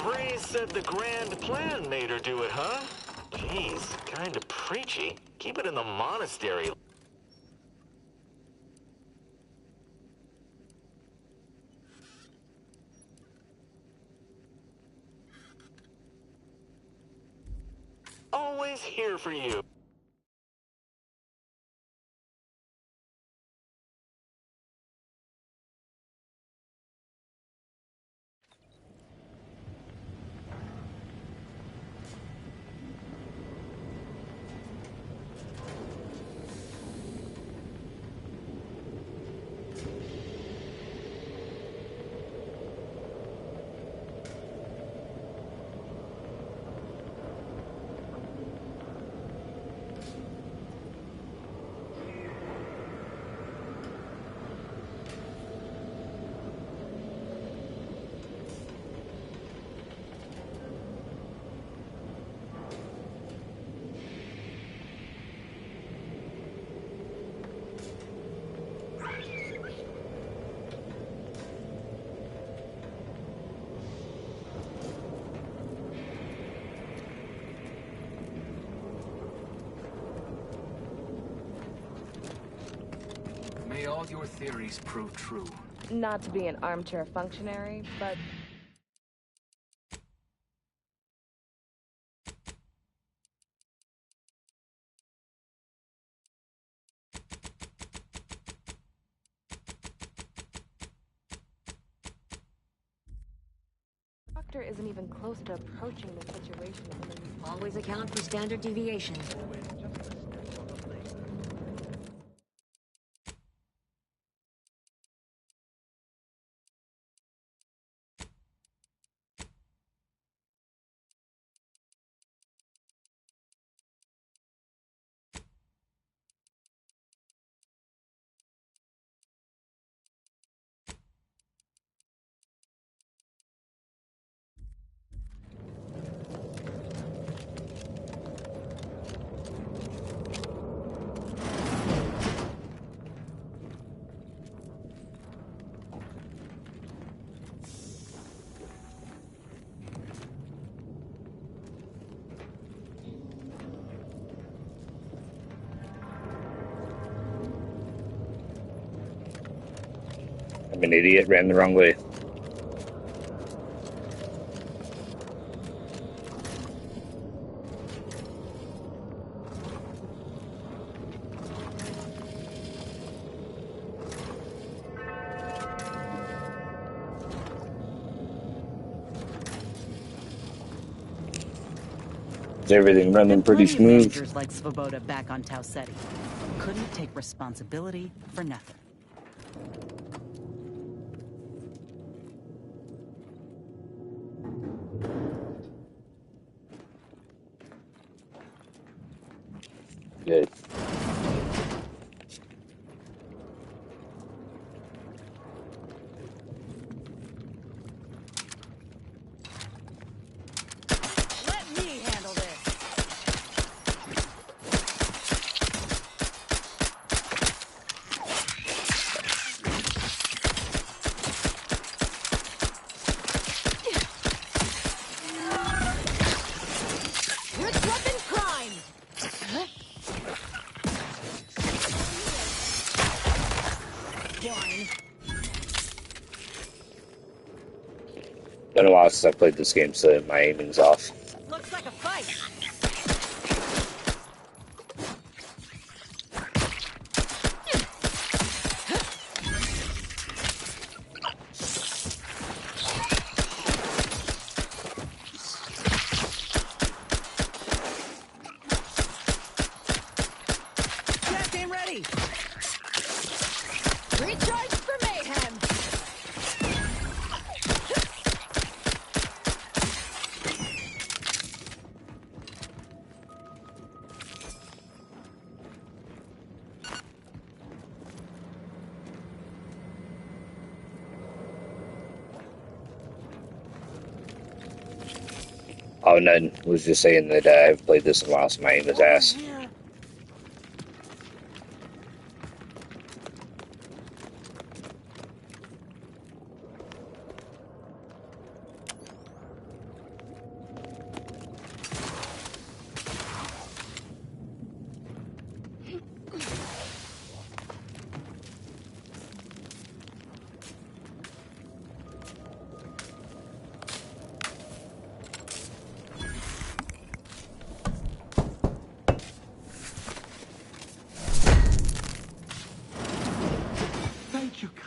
Bree said the grand plan made her do it, huh? Jeez, kinda preachy. Keep it in the monastery. Always here for you. May all your theories prove true. Not to be an armchair functionary, but... The doctor isn't even close to approaching the situation in the... Always account for standard deviations. I'm an idiot, ran the wrong way. Is everything running pretty smooth? Managers like Svoboda back on Tau Ceti. Couldn't take responsibility for nothing. Good. Let me handle this. Rick weapon crime! Wine. Been a while since I played this game, so my aiming's off. Looks like a fight. Gas game ready. Recharge for mayhem! Oh, nothing. Was just saying that I've played this in a while, so my aim is ass.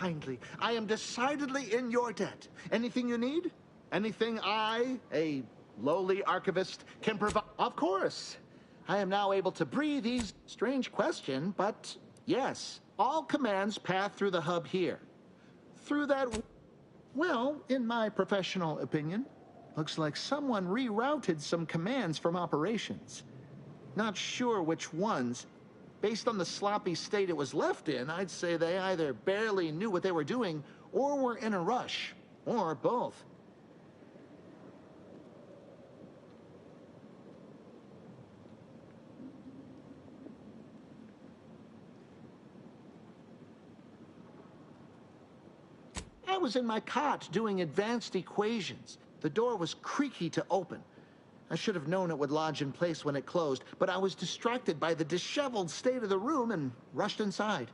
kindly. I am decidedly in your debt. Anything you need? Anything I, a lowly archivist, can provide? Of course. I am now able to breathe easy. Strange question, but yes. All commands pass through the hub here. Through that... Well, in my professional opinion, looks like someone rerouted some commands from operations. Not sure which ones. Based on the sloppy state it was left in, I'd say they either barely knew what they were doing or were in a rush, or both. I was in my cot doing advanced equations. The door was creaky to open. I should have known it would lodge in place when it closed, but I was distracted by the disheveled state of the room and rushed inside.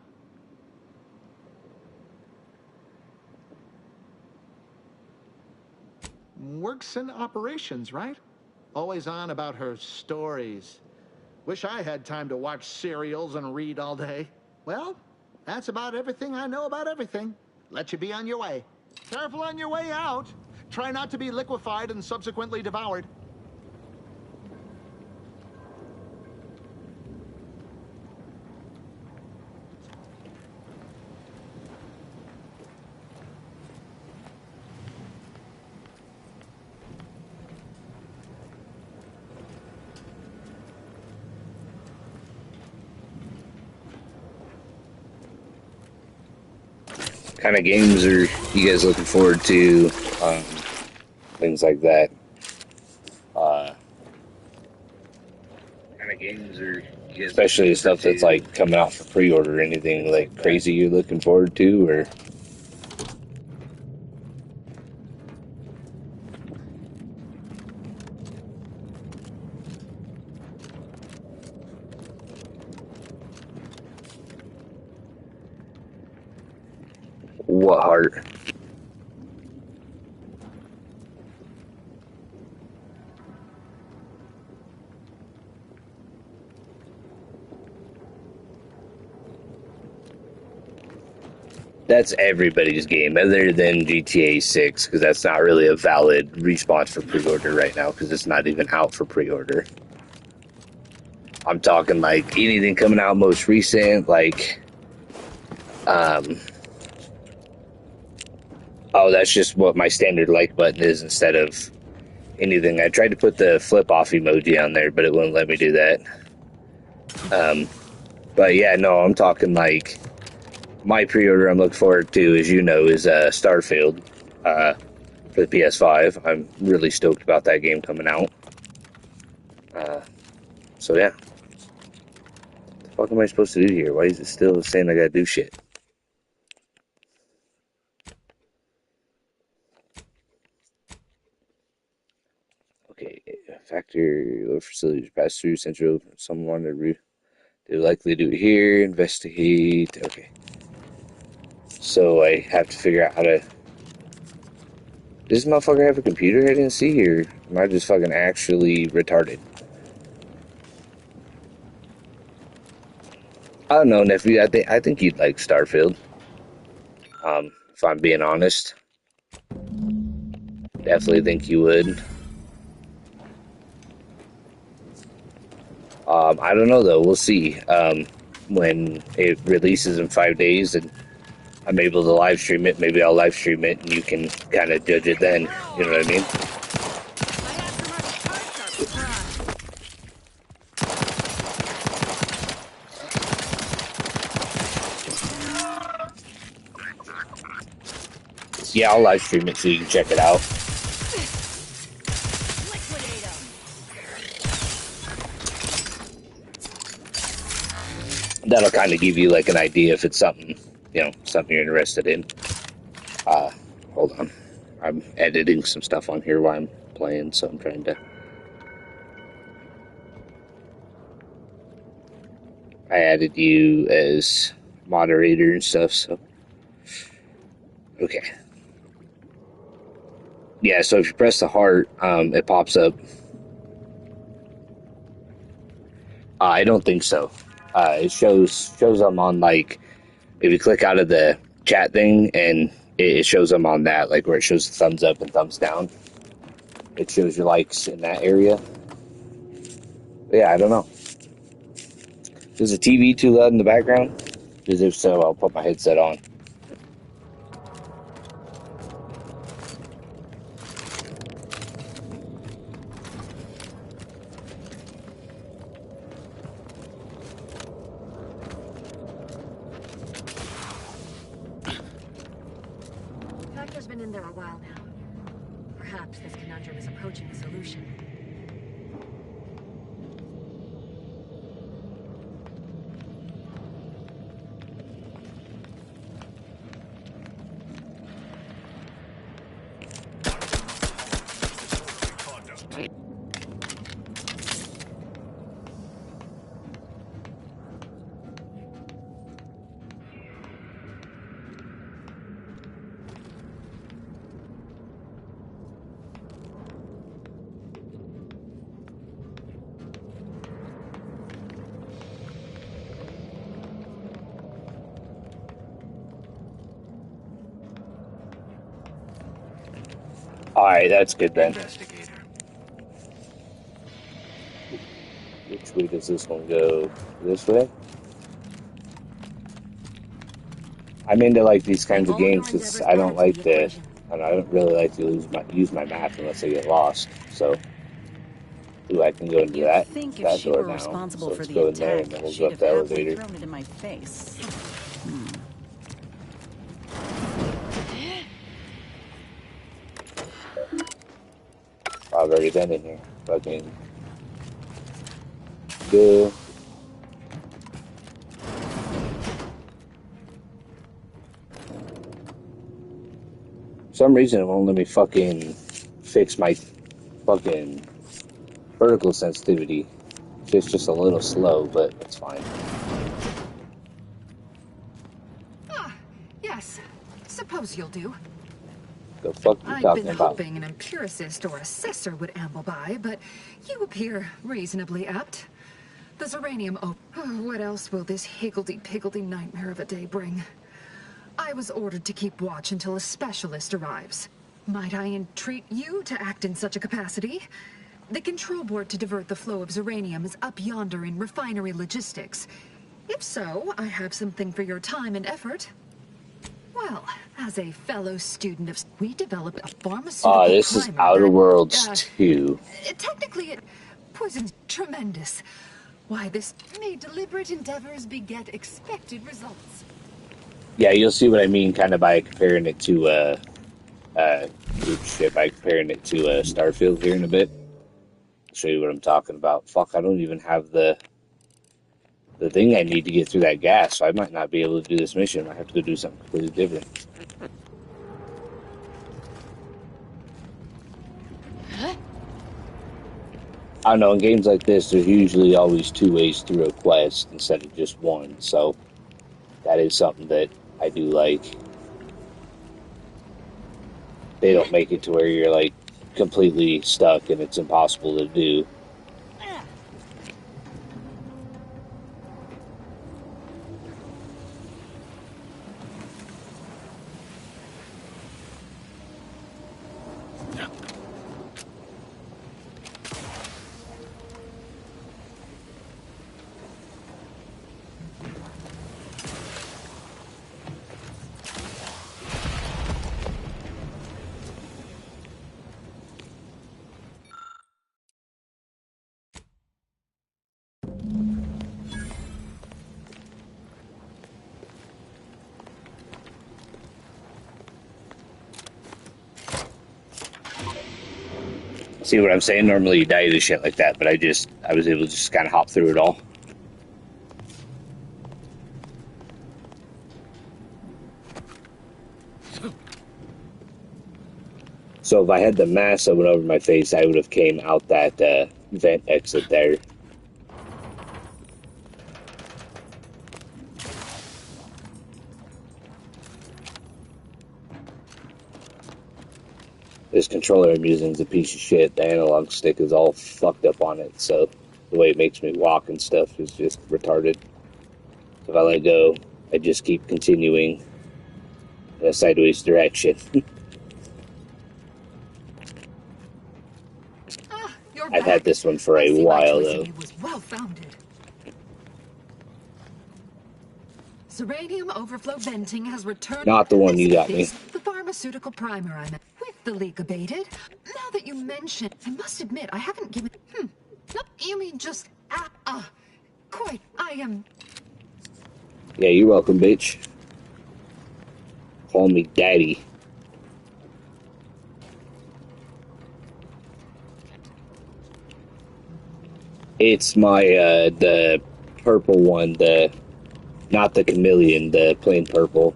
Works in operations, right? Always on about her stories. Wish I had time to watch serials and read all day. Well, that's about everything I know about everything. Let you be on your way. Careful on your way out. Try not to be liquefied and subsequently devoured. Kind of games are you guys looking forward to? Things like that. Kind of games are you guys especially stuff that's like coming out for pre-order. Anything like crazy you're looking forward to, or? What heart? That's everybody's game, other than GTA 6, because that's not really a valid response for pre-order right now, because it's not even out for pre-order. I'm talking like anything coming out most recent, like, oh, that's just what my standard like button is instead of anything. I tried to put the flip off emoji on there, but it wouldn't let me do that. But yeah, no, I'm talking like my pre-order I'm looking forward to, as you know, is Starfield for the PS5. I'm really stoked about that game coming out. So yeah. What the fuck am I supposed to do here? Why is it still saying I gotta do shit? Okay, factory or facilities pass through central. Someone they likely do it here. Investigate. Okay. So I have to figure out how to. Does this motherfucker have a computer I didn't see here? Am I just fucking actually retarded? I don't know, nephew. I think you'd like Starfield. If I'm being honest, definitely think you would. I don't know though. We'll see. When it releases in 5 days and I'm able to live stream it, maybe I'll live stream it and you can kind of judge it then. You know what I mean? Yeah, I'll live stream it so you can check it out. That'll kind of give you like an idea if it's something, something you're interested in. Hold on. I'm editing some stuff on here while I'm playing, so I'm trying to... I added you as moderator and stuff, so... Okay. Yeah, so if you press the heart, it pops up. I don't think so. It shows them on, like, if you click out of the chat thing, and it shows them on that, like where it shows the thumbs up and thumbs down. It shows your likes in that area. But yeah, I don't know. Is the TV too loud in the background? Because if so, I'll put my headset on. Factor's been in there a while now. Perhaps this conundrum is approaching a solution. Alright, that's good then. Investigator. Which way does this one go? This way? I'm into like these kinds of games because I don't like I don't really like to use my map unless I get lost. So, ooh, I can go into You'd that think if that she door were now. responsible So for let's the go in there attack, and then we'll she'd go up have the happily elevator. thrown it in my face. I've already been in here. Fucking go. For some reason it won't let me fucking fix my fucking vertical sensitivity. It's just a little slow, but it's fine. Yes, suppose you'll do. The fuck you I've talking been about? hoping an empiricist or assessor would amble by, but you appear reasonably apt. The Zeranium what else will this higgledy-piggledy nightmare of a day bring? I was ordered to keep watch until a specialist arrives. Might I entreat you to act in such a capacity? The control board to divert the flow of Zeranium is up yonder in refinery logistics. If so, I have something for your time and effort. Well, as a fellow student of... We developed a pharmaceutical This is primer Outerworlds 2. Technically, it poisons tremendous. Why, this made deliberate endeavors beget expected results. Yeah, you'll see what I mean kind of by comparing it to, by comparing it to, Starfield here in a bit. I'll show you what I'm talking about. Fuck, I don't even have the thing I need to get through that gas, so I might not be able to do this mission. I might have to go do something completely different. I don't know, in games like this, there's usually always two ways through a quest instead of just one, so that is something that I do like. They don't make it to where you're, like, completely stuck and it's impossible to do. See what I'm saying? Normally you die to shit like that, but I was able to just kind of hop through it all. So if I had the mask that went over my face, I would have came out that vent exit there. This controller I'm using is a piece of shit. The analog stick is all fucked up on it, so the way it makes me walk and stuff is just retarded. So if I let go, I just keep continuing in a sideways direction. You're I've back. had this one for I a see my while, choice though. in you was well-founded. Seranium overflow venting has returned. Not the one you got me. The pharmaceutical primer I met with the leak abated. Now that you mention, I must admit I haven't given. No, you mean just quite. I am. Yeah, you're welcome, bitch. Call me daddy. It's my, the purple one, not the chameleon, the plain purple.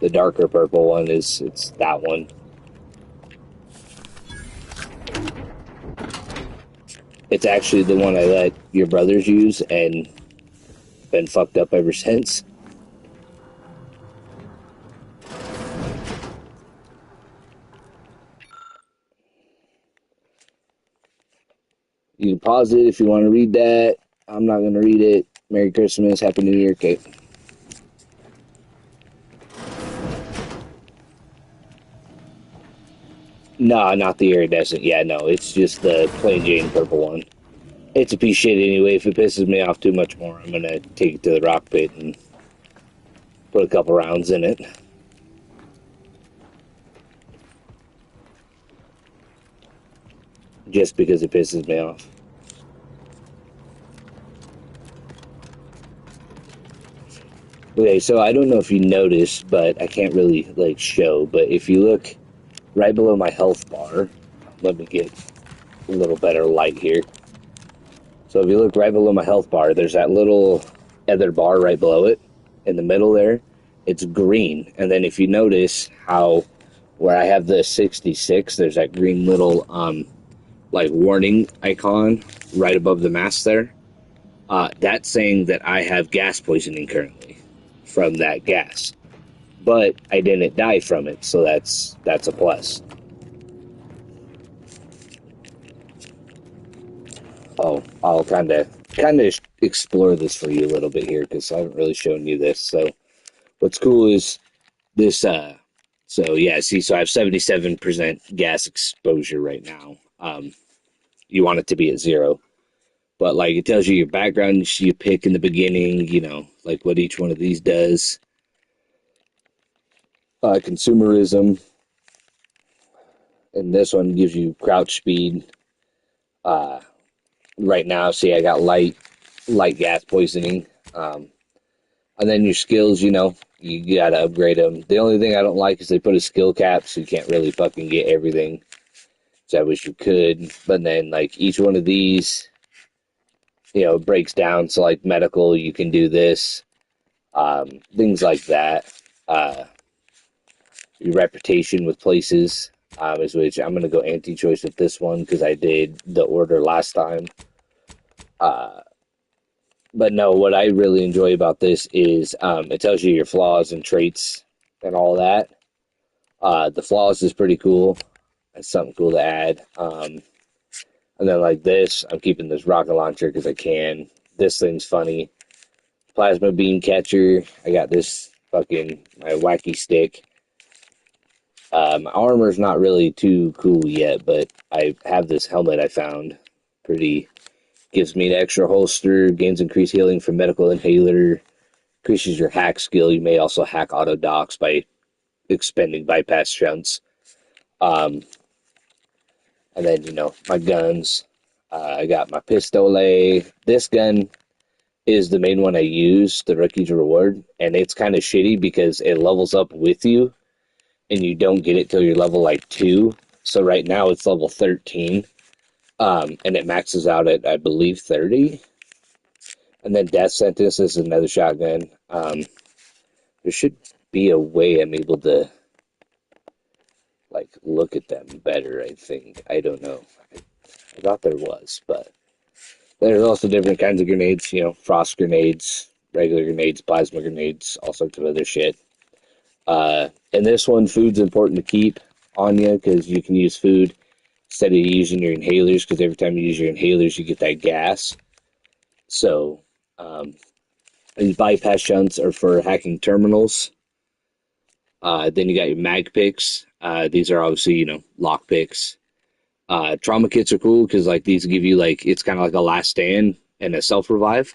The darker purple one it's that one. It's actually the one I let your brothers use and been fucked up ever since. You can pause it if you want to read that. I'm not going to read it. Merry Christmas, Happy New Year, Kate. No, not the iridescent. Yeah, no, it's just the plain Jane purple one. It's a piece of shit anyway. If it pisses me off too much more, I'm going to take it to the rock pit and put a couple rounds in it. Just because it pisses me off. Okay, so I don't know if you noticed, but I can't really, like, show, but if you look right below my health bar, let me get a little better light here. So if you look right below my health bar, there's that little other bar right below it, in the middle there. It's green, and then if you notice how, where I have the 66, there's that green little, like, warning icon right above the mask there. That's saying that I have gas poisoning currently from that gas, but I didn't die from it, so that's a plus. Oh, I'll kind of explore this for you a little bit here because I haven't really shown you this. So what's cool is this. So yeah, see, so I have 77% gas exposure right now. You want it to be at 0. But, like, it tells you your background you pick in the beginning, you know, like what each one of these does. Consumerism. And this one gives you crouch speed. Right now, see, I got light gas poisoning. And then your skills, you know, you gotta upgrade them. The only thing I don't like is they put a skill cap, so you can't really fucking get everything. So I wish you could. But then, like, each one of these, you know, breaks down. So, like, medical, you can do this. Things like that. Your reputation with places, is which I'm going to go anti-choice with this one because I did the order last time. But no, what I really enjoy about this is it tells you your flaws and traits and all that. The flaws is pretty cool. That's something cool to add. And then like this, I'm keeping this rocket launcher because I can. This thing's funny. Plasma beam catcher. I got this fucking my wacky stick. My armor's not really too cool yet, but I have this helmet I found. Pretty. Gives me an extra holster, gains increased healing from medical inhaler, increases your hack skill. You may also hack auto docks by expending bypass shunts. And then, you know, my guns. I got my pistole. This gun is the main one I use, the Rookie's Reward, and it's kind of shitty because it levels up with you, and you don't get it till you're level, like, 2. So right now it's level 13, and it maxes out at, I believe, 30. And then Death Sentence is another shotgun. There should be a way I'm able to, like, look at them better, I think. I don't know. I thought there was, but there's also different kinds of grenades, you know, frost grenades, regular grenades, plasma grenades, all sorts of other shit. And this one, food's important to keep on you because you can use food instead of using your inhalers because every time you use your inhalers, you get that gas. So, these bypass shunts are for hacking terminals. Then you got your mag picks. These are obviously, lock picks. Trauma kits are cool because like these give you like it's kind of like a last stand and a self revive.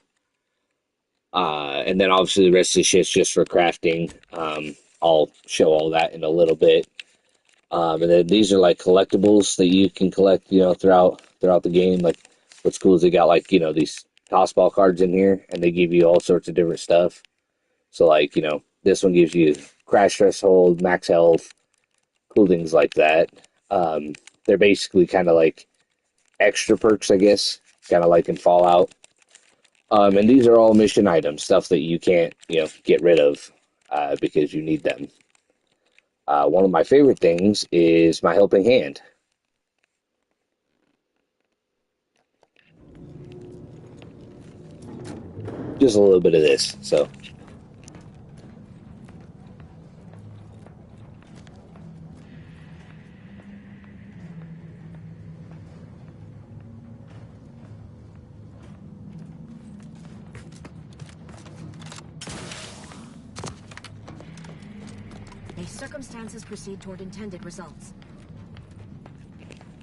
And then obviously the rest of the shit's just for crafting. I'll show all that in a little bit. And then these are like collectibles that you can collect, throughout the game. Like what's cool is they got like these toss ball cards in here, and they give you all sorts of different stuff. So like this one gives you crash threshold, max health, cool things like that. They're basically kind of like extra perks, I guess, kind of like in Fallout. And these are all mission items, stuff that you can't, get rid of because you need them. One of my favorite things is my helping hand. Just a little bit of this, so. May circumstances proceed toward intended results.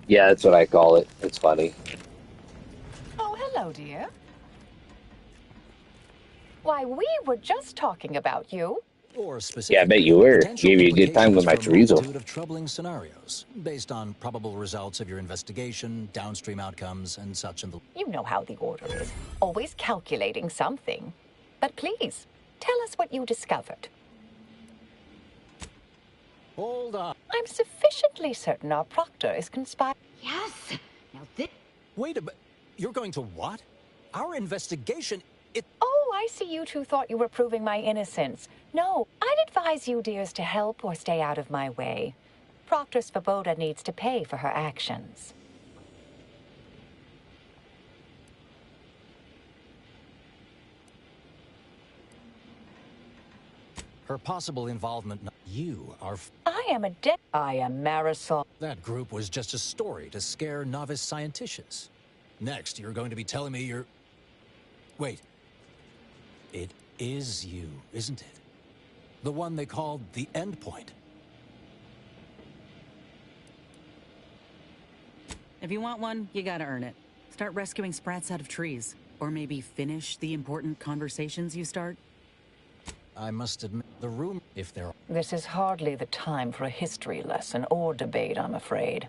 Yeah, that's what I call it. It's funny. Oh, hello, dear. Why, we were just talking about you. Or Yeah, I bet you were. Gave you a good time with my chorizo. Of troubling scenarios based on probable results of your investigation, downstream outcomes, and such. You know how the order is. Always calculating something. But please, tell us what you discovered. Hold on. I'm sufficiently certain our proctor is conspiring. Yes. Now this. Wait a minute. You're going to what? Our investigation. Oh, I see you two thought you were proving my innocence. No, I'd advise you dears to help or stay out of my way. Proctor Svoboda needs to pay for her actions. Her possible involvement. You are. I am I am Marisol. That group was just a story to scare novice scienticians. Next, you're going to be telling me you're. Wait. It is you, isn't it? The one they called the Endpoint. If you want one, you gotta earn it. Start rescuing sprats out of trees. Or maybe finish the important conversations you start. I must admit, the room, if there are... This is hardly the time for a history lesson or debate, I'm afraid.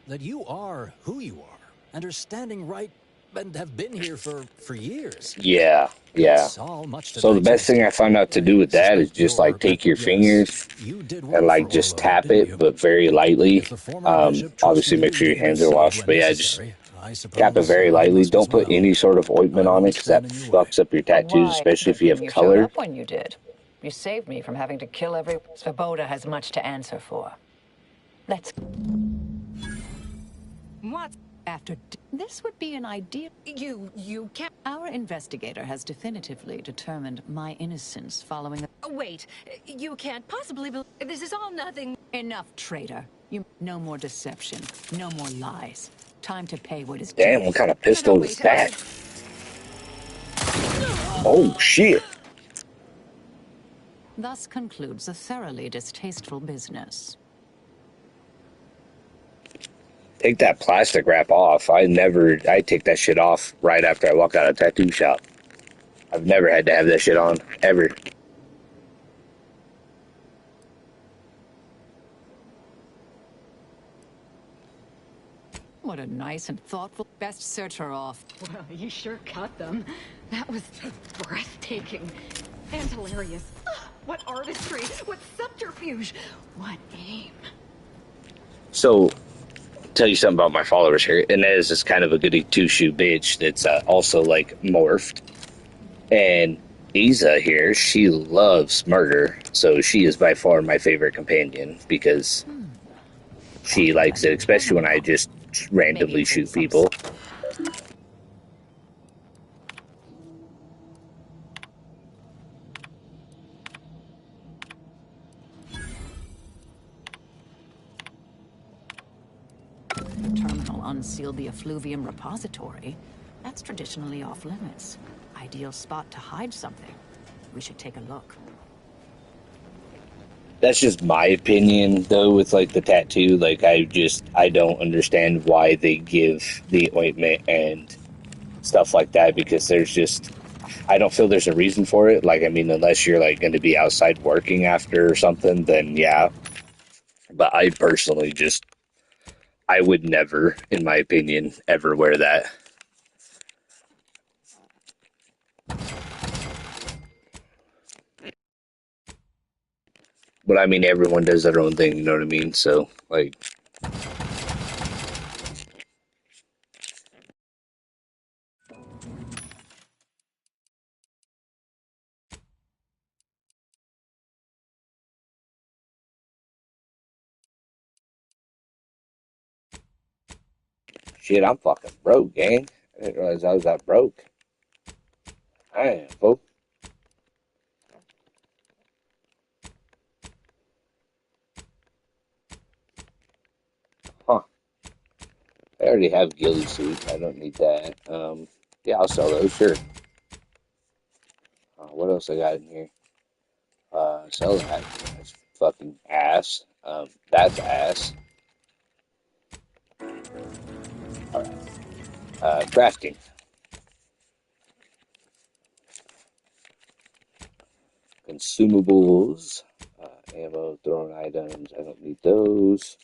That you are who you are, and are standing right, and have been here for years. Yeah. So the best thing I found out to do with that is just like take your fingers and like just tap it, but very lightly. Obviously make sure your hands are washed, but yeah, just tap it very lightly. Don't put any sort of ointment on it because that fucks up your tattoos, especially if you have color. You showed up when you did. You saved me from having to kill every... Svoboda has much to answer for. Let's... What? After... This would be an idea... You can't... Our investigator has definitively determined my innocence following... Wait, you can't possibly... This is all nothing... Enough, traitor. No more deception. No more lies. Time to pay what is... Damn, what kind of pistol is that? Oh, shit. Thus concludes a thoroughly distasteful business. Take that plastic wrap off. I take that shit off right after I walk out of a tattoo shop. I've never had to have that shit on, ever. What a nice and thoughtful... Best search her off. Well, you sure cut them. That was breathtaking and hilarious. What artistry, what subterfuge, what aim. So, tell you something about my followers here. Inez is kind of a goody two-shoe bitch that's also like morphed. And Isa here, she loves murder, so she is by far my favorite companion because she likes it, especially when I just randomly shoot people. The terminal unsealed the effluvium repository. That's traditionally off limits. Ideal spot to hide something. We should take a look. That's just my opinion, though, with like the tattoo. Like, I don't understand why they give the ointment and stuff like that, because I don't feel there's a reason for it. Like, I mean, unless you're like going to be outside working after or something, then yeah. But I personally I would never, in my opinion, ever wear that. But I mean, everyone does their own thing, you know what I mean? So, like, shit, I'm fucking broke, gang. I didn't realize I was that broke. I am, folks. Huh. I already have ghillie suit. I don't need that. Yeah, I'll sell those, sure. What else I got in here? Sell that. That's fucking ass. That's ass. Alright. Crafting. Consumables. Ammo, thrown items. I don't need those.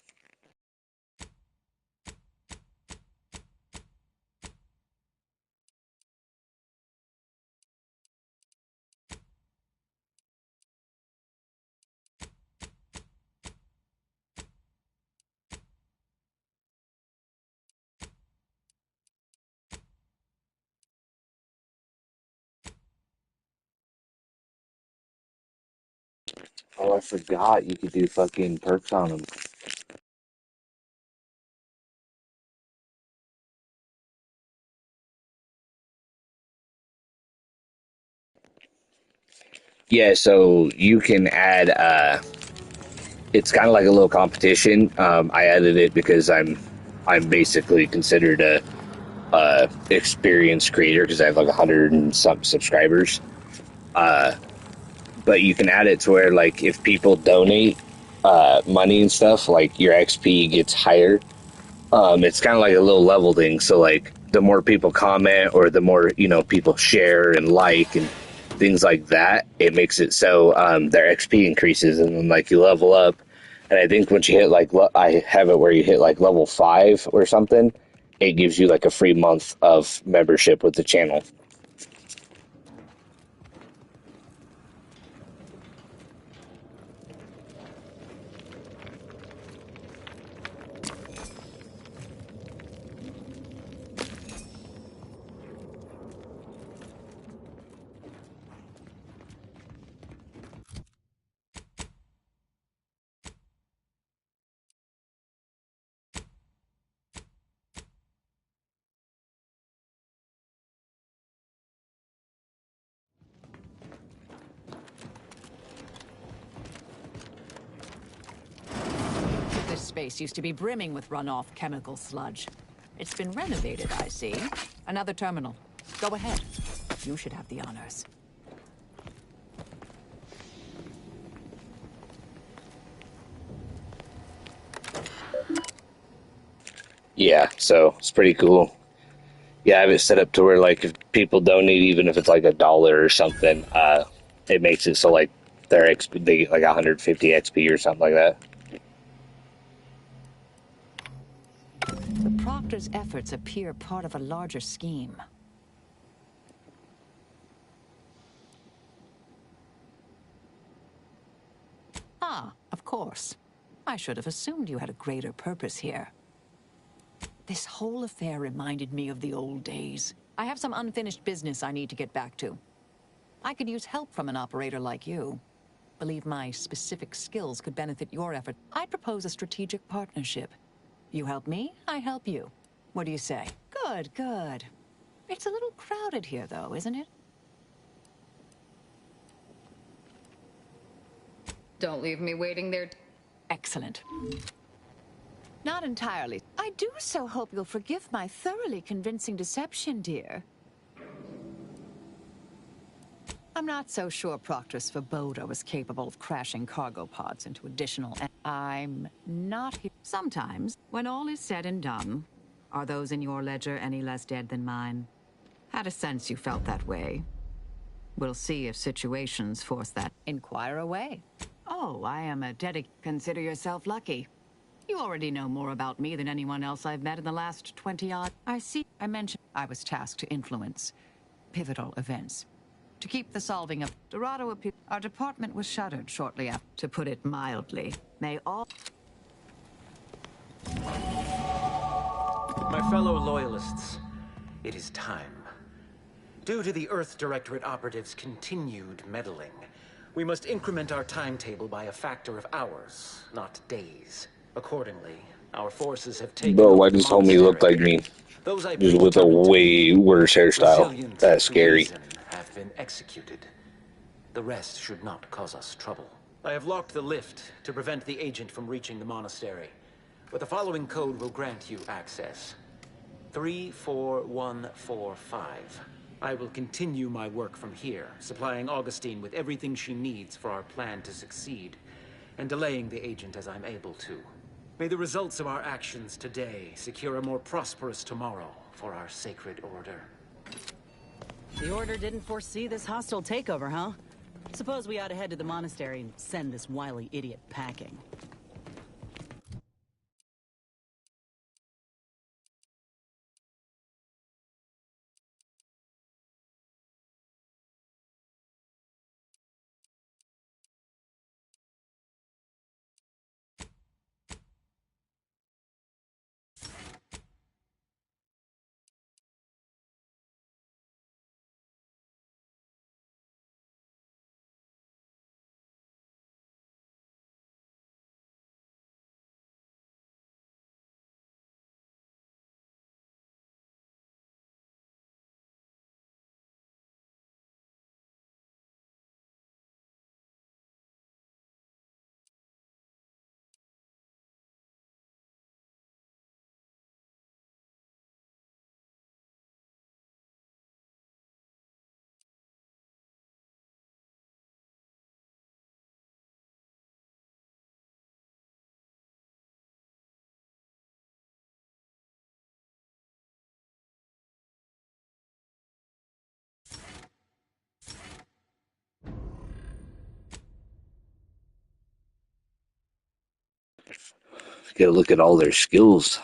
Oh, I forgot you could do fucking perks on them. Yeah, so you can add. It's kind of like a little competition. I added it because I'm basically considered a experienced creator because I have like 100 and some subscribers. But you can add it to where, like, if people donate money and stuff, like, your XP gets higher. It's kind of like a little level thing. So, like, the more people comment or the more, people share and like and things like that, it makes it so their XP increases, and then, like, you level up. And I think once you hit, like, I have it where you hit, like, level 5 or something, it gives you, like, a free month of membership with the channel. This space used to be brimming with runoff chemical sludge. It's been renovated, I see. Another terminal. Go ahead. You should have the honors. Yeah, so it's pretty cool. Yeah, I have it set up to where, like, if people donate, even if it's like $1 or something, it makes it so, like, their XP, they get like 150 XP or something like that. The Proctor's efforts appear part of a larger scheme. Ah, of course. I should have assumed you had a greater purpose here. This whole affair reminded me of the old days. I have some unfinished business I need to get back to. I could use help from an operator like you. Believe my specific skills could benefit your effort. I'd propose a strategic partnership. You help me, I help you. What do you say? Good, good. It's a little crowded here, though, isn't it? Don't leave me waiting there. Excellent. Not entirely. I do so hope you'll forgive my thoroughly convincing deception, dear. I'm not so sure Proctor Svoboda was capable of crashing cargo pods into additional... I'm not here. Sometimes, when all is said and done, are those in your ledger any less dead than mine? Had a sense you felt that way. We'll see if situations force that. Inquire away. Oh, I am a Consider yourself lucky. You already know more about me than anyone else I've met in the last 20-odd... I see. I mentioned I was tasked to influence pivotal events. To keep the solving of Dorado appear... Our department was shuttered shortly after. To put it mildly, may all... My fellow loyalists, it is time. Due to the Earth Directorate operatives' continued meddling, we must increment our timetable by a factor of hours, not days. Accordingly, our forces have taken Bro, over why the does homie look like monastery. me? Those I Just with a predetermined to way be worse hairstyle. resilient That's to scary. reason have been executed. The rest should not cause us trouble. I have locked the lift to prevent the agent from reaching the monastery, but the following code will grant you access. 34145. I will continue my work from here, supplying Augustine with everything she needs for our plan to succeed, and delaying the agent as I'm able to. May the results of our actions today secure a more prosperous tomorrow for our sacred order. The Order didn't foresee this hostile takeover, huh? Suppose we ought to head to the monastery and send this wily idiot packing. Gotta look at all their skills.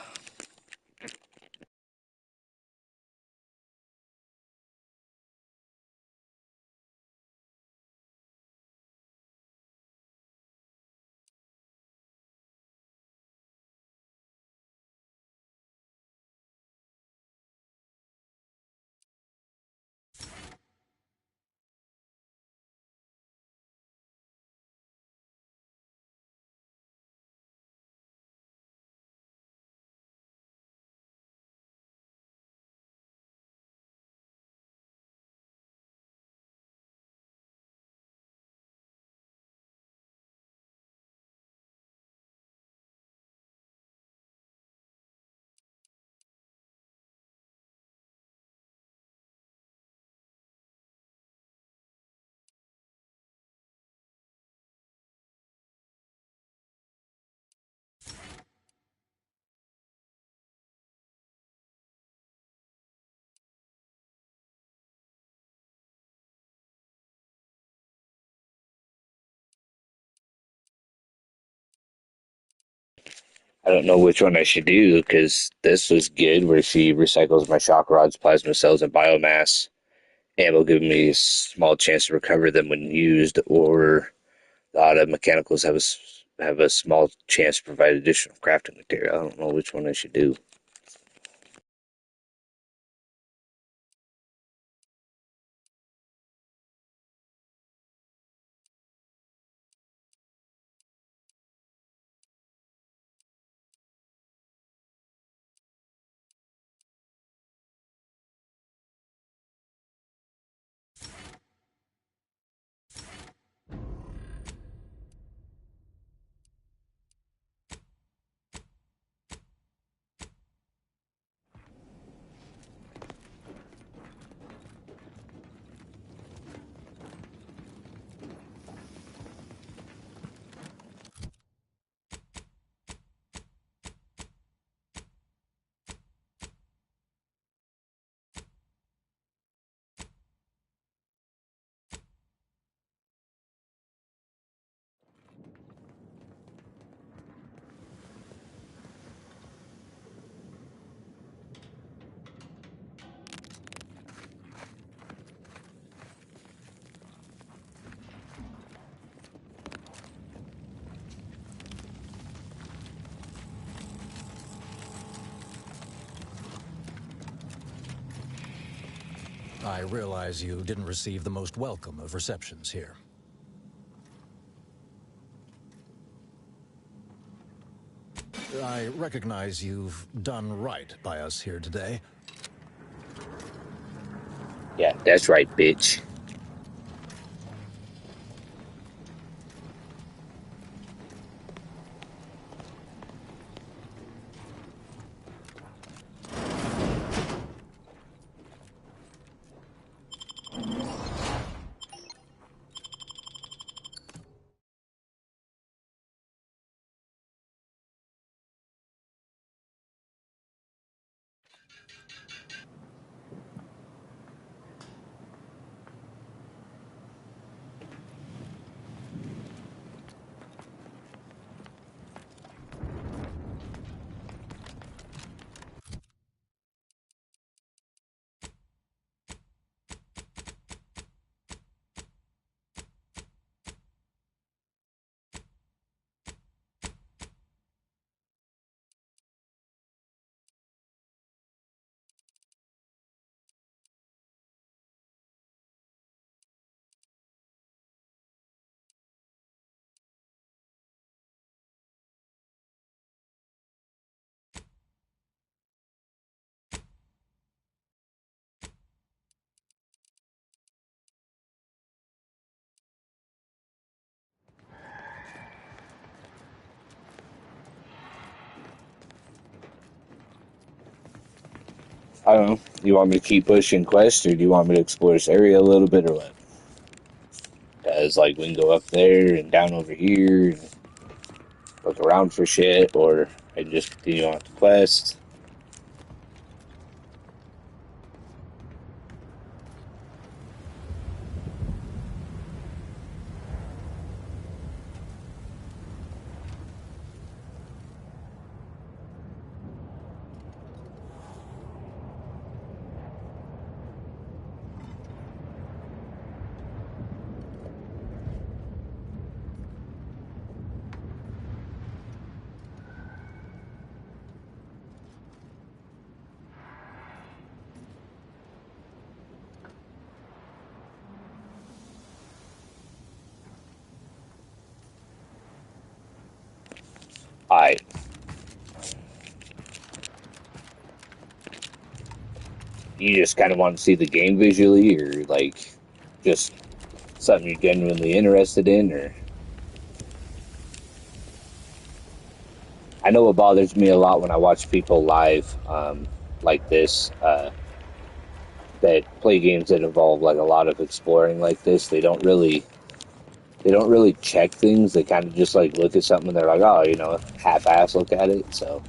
I don't know which one I should do because this was good where she recycles my shock rods, plasma cells, and biomass. Ammo giving me a small chance to recover them when used, or the auto mechanicals have a small chance to provide additional crafting material. I don't know which one I should do. I realize you didn't receive the most welcome of receptions here. I recognize you've done right by us here today. Yeah, that's right, bitch. I don't know. You want me to keep pushing quests, or do you want me to explore this area a little bit, or what? Because, like, we can go up there and down over here and look around for shit, or I can just continue on with the quest. Alright. You just kind of want to see the game visually, or, like, just something you're genuinely interested in, or... I know what bothers me a lot when I watch people live, like this, that play games that involve, like, a lot of exploring like this. They don't really check things. They kind of just, like, look at something and they're like, oh, half-ass look at it. So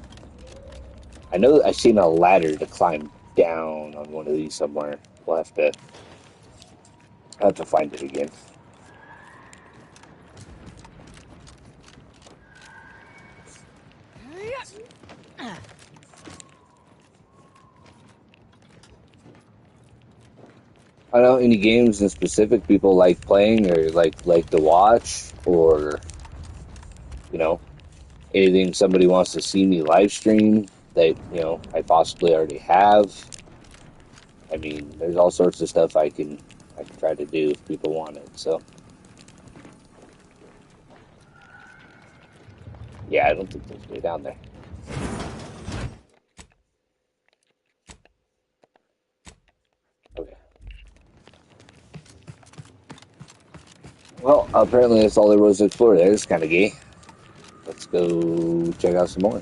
I know I've seen a ladder to climb down on one of these somewhere. I'll have to find it again. I don't know any games in specific people like playing or like to watch, or anything somebody wants to see me live stream that I possibly already have. I mean, there's all sorts of stuff I can try to do if people want it. So yeah, I don't think there's way down there. Okay. Well, apparently that's all there was to explore there. It's kind of gay. Let's go check out some more.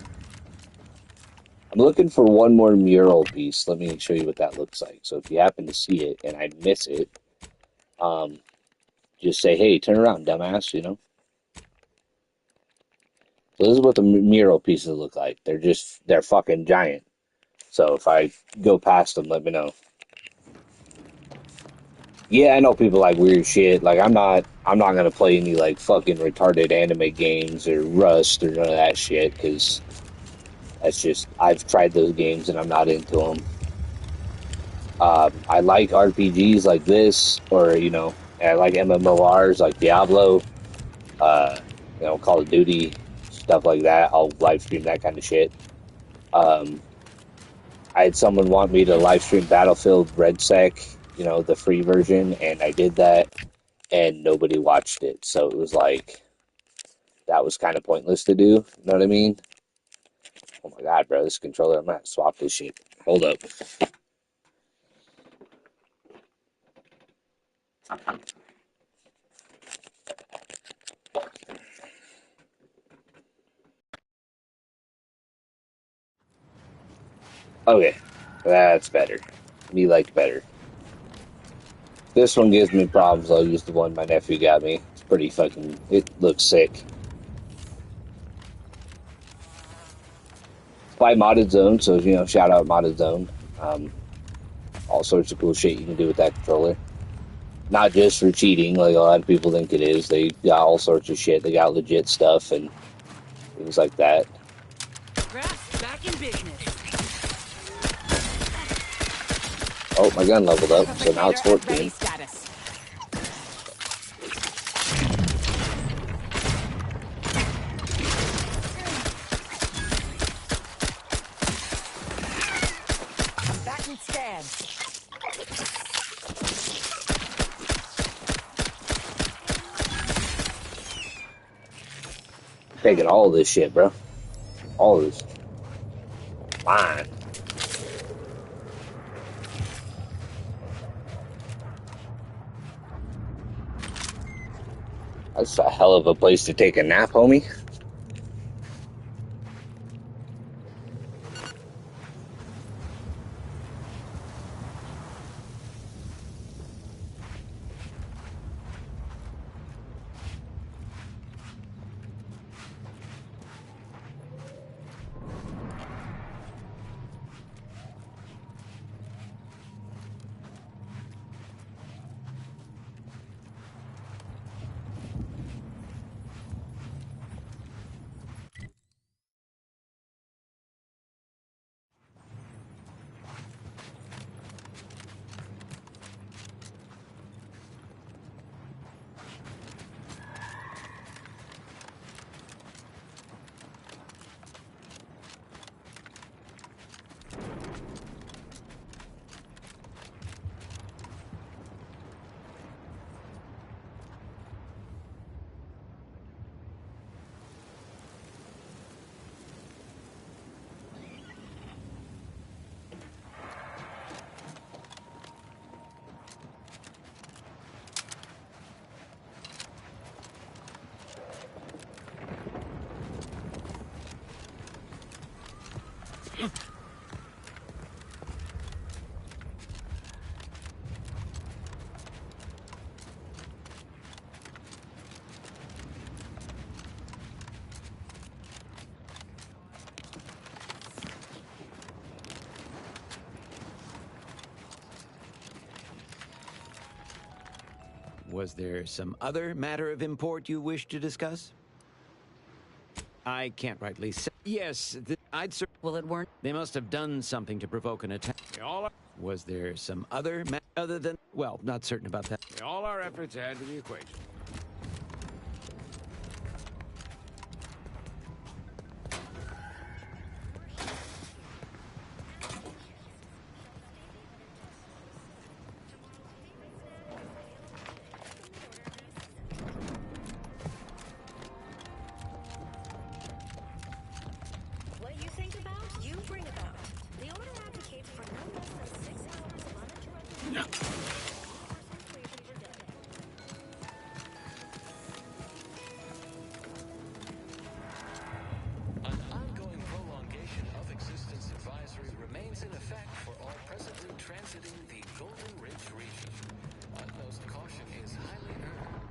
I'm looking for one more mural piece. Let me show you what that looks like. So if you happen to see it and I miss it, just say, hey, turn around, dumbass, So this is what the mural pieces look like. They're fucking giant. So if I go past them, let me know. Yeah, I know people like weird shit. Like I'm not gonna play any like fucking retarded anime games or Rust or none of that shit, because that's just, I've tried those games and I'm not into them. I like RPGs like this, or and I like MMORs like Diablo, Call of Duty, stuff like that. I'll live stream that kind of shit. I had someone want me to live stream Battlefield Red Sec you know, the free version, and I did that, and nobody watched it. So it was like, that was kind of pointless to do. You know what I mean? Oh my god, bro, this controller, I'm gonna have to swap this shit. Hold up. Okay, that's better. Me liked better. This one gives me problems. I'll use the one my nephew got me. It's pretty fucking. It looks sick. It's by Modded Zone, so you know, shout out Modded Zone. All sorts of cool shit you can do with that controller. Not just for cheating, like a lot of people think it is. They got all sorts of shit. They got legit stuff and things like that. Grass back in business. Oh, my gun leveled up, so now it's Replicator at ready 14. status. Back in scan. Taking all this shit, bro. All of this. Fine. That's a hell of a place to take a nap, homie. Was there some other matter of import you wish to discuss? I can't rightly say. Yes, I'd. Well, it weren't. They must have done something to provoke an attack. Was there some other other than? Well, not certain about that. All our efforts add to the equation. What you think about, you bring about. The order advocates for no less than 6 hours of uninterrupted. An ongoing prolongation of existence advisory remains in effect for all presently transiting the Golden Ridge region. Utmost caution is highly urged.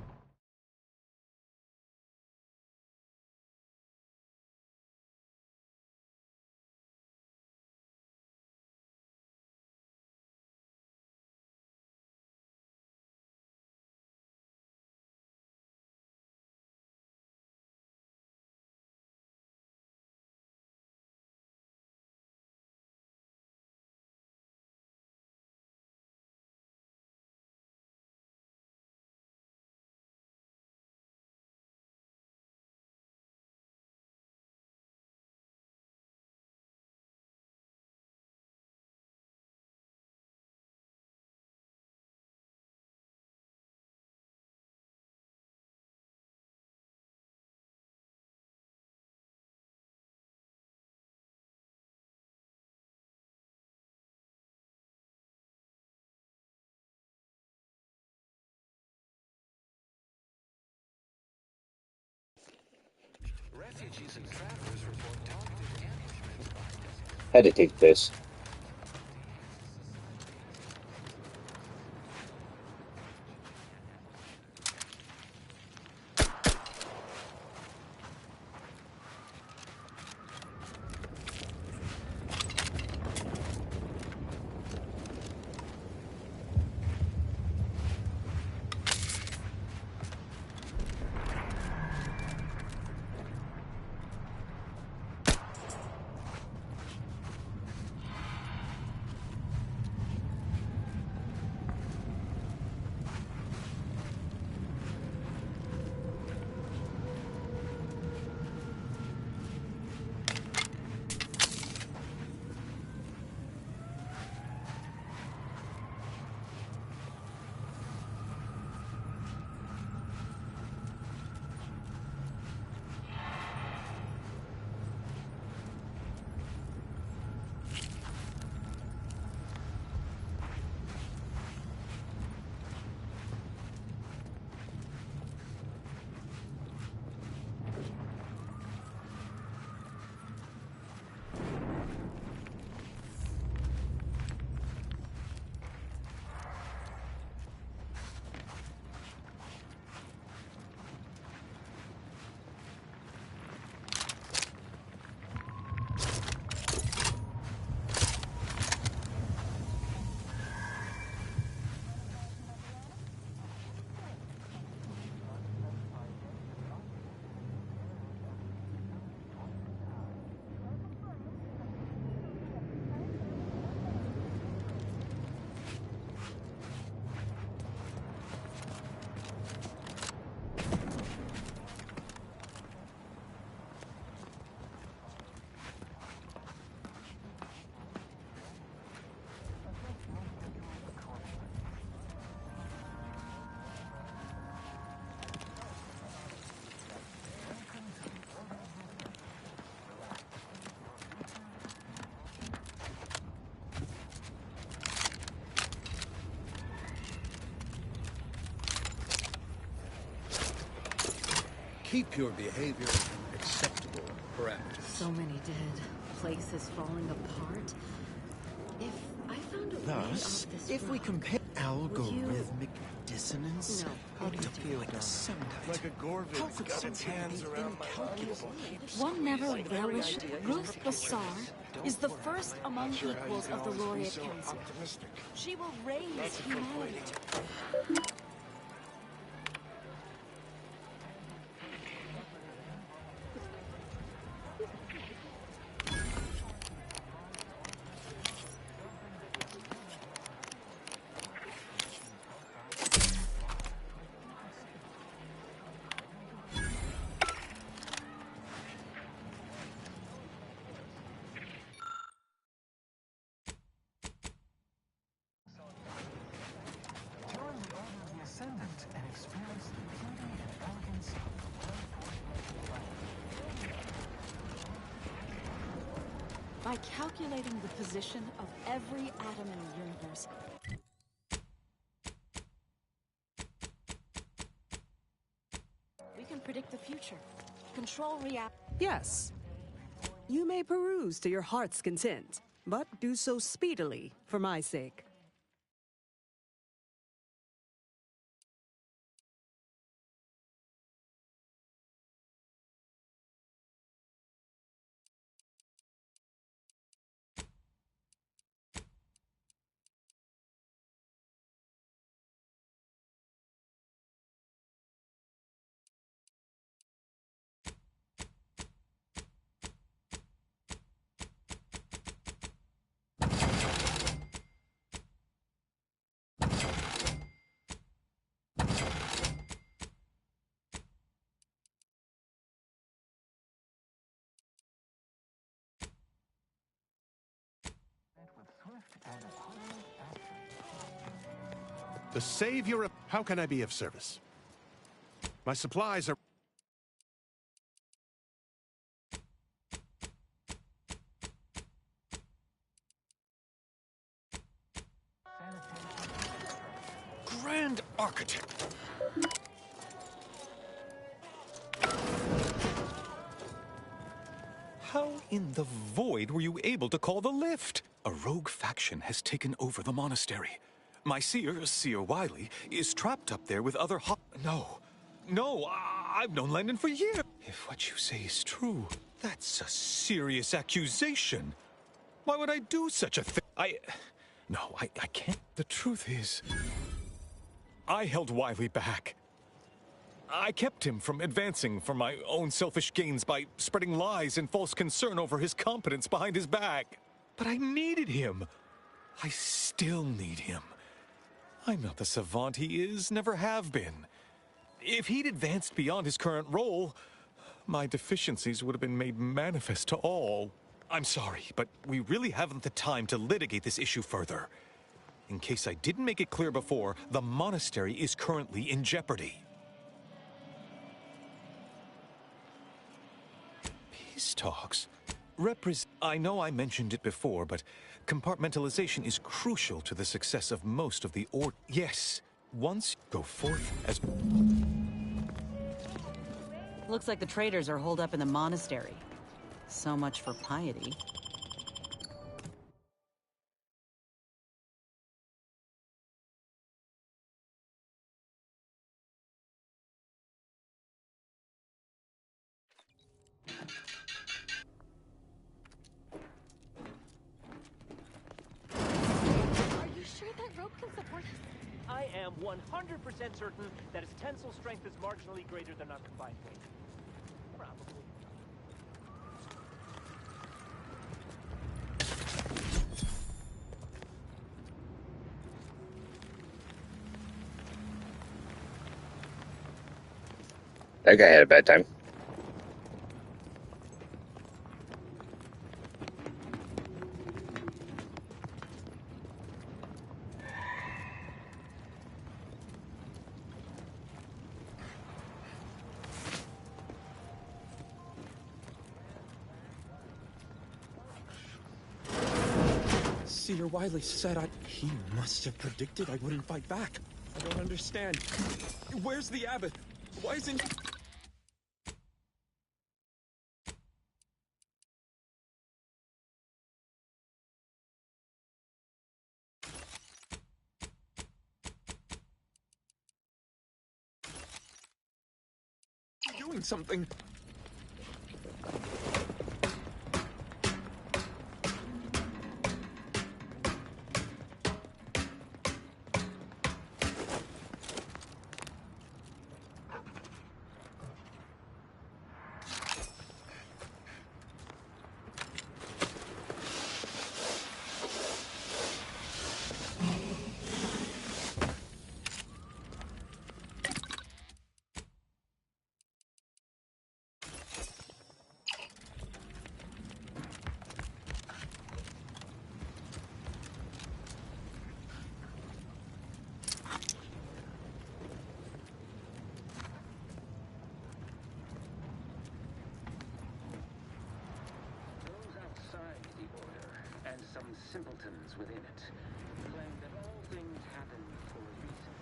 Refugees and travelers report targeted ambushment by Had to take this. Keep your behavior acceptable, correct? So many dead. Places falling apart. If I found a way Thus, off this if we rock, compare algorithmic you... dissonance, No, how do you feel like a Semite? Like a Gorvid How could got its something hands be around my incalculable? One never relished Ruth Bassar is the first among equals of the Laureate Council. She will raise humanity. By calculating the position of every atom in the universe, we can predict the future, control reality. Yes. You may peruse to your heart's content, but do so speedily for my sake. The savior of... How can I be of service? My supplies are... Grand Architect. How in the void were you able to call the lift? A rogue faction has taken over the monastery. My Seer Wiley, is trapped up there with other No, I've known Landon for years. If what you say is true, that's a serious accusation. Why would I do such a thing? No, I can't. The truth is, I held Wiley back. I kept him from advancing for my own selfish gains by spreading lies and false concern over his competence behind his back. But I needed him. I still need him. I'm not the savant he is, never have been. If he'd advanced beyond his current role, my deficiencies would have been made manifest to all. I'm sorry, but we really haven't the time to litigate this issue further. In case I didn't make it clear before, the monastery is currently in jeopardy. Peace talks? I know I mentioned it before, but compartmentalization is crucial to the success of most of the Yes, once you go forth as... Looks like the traders are holed up in the monastery. So much for piety. Are you sure that rope can support us? I am 100% certain that its tensile strength is marginally greater than our combined weight. Probably. That guy had a bad time. Seer Wiley said He must have predicted I wouldn't fight back. I don't understand. Where's the abbot? Why isn't... doing something? Some simpletons within it claim that all things happen for a reason.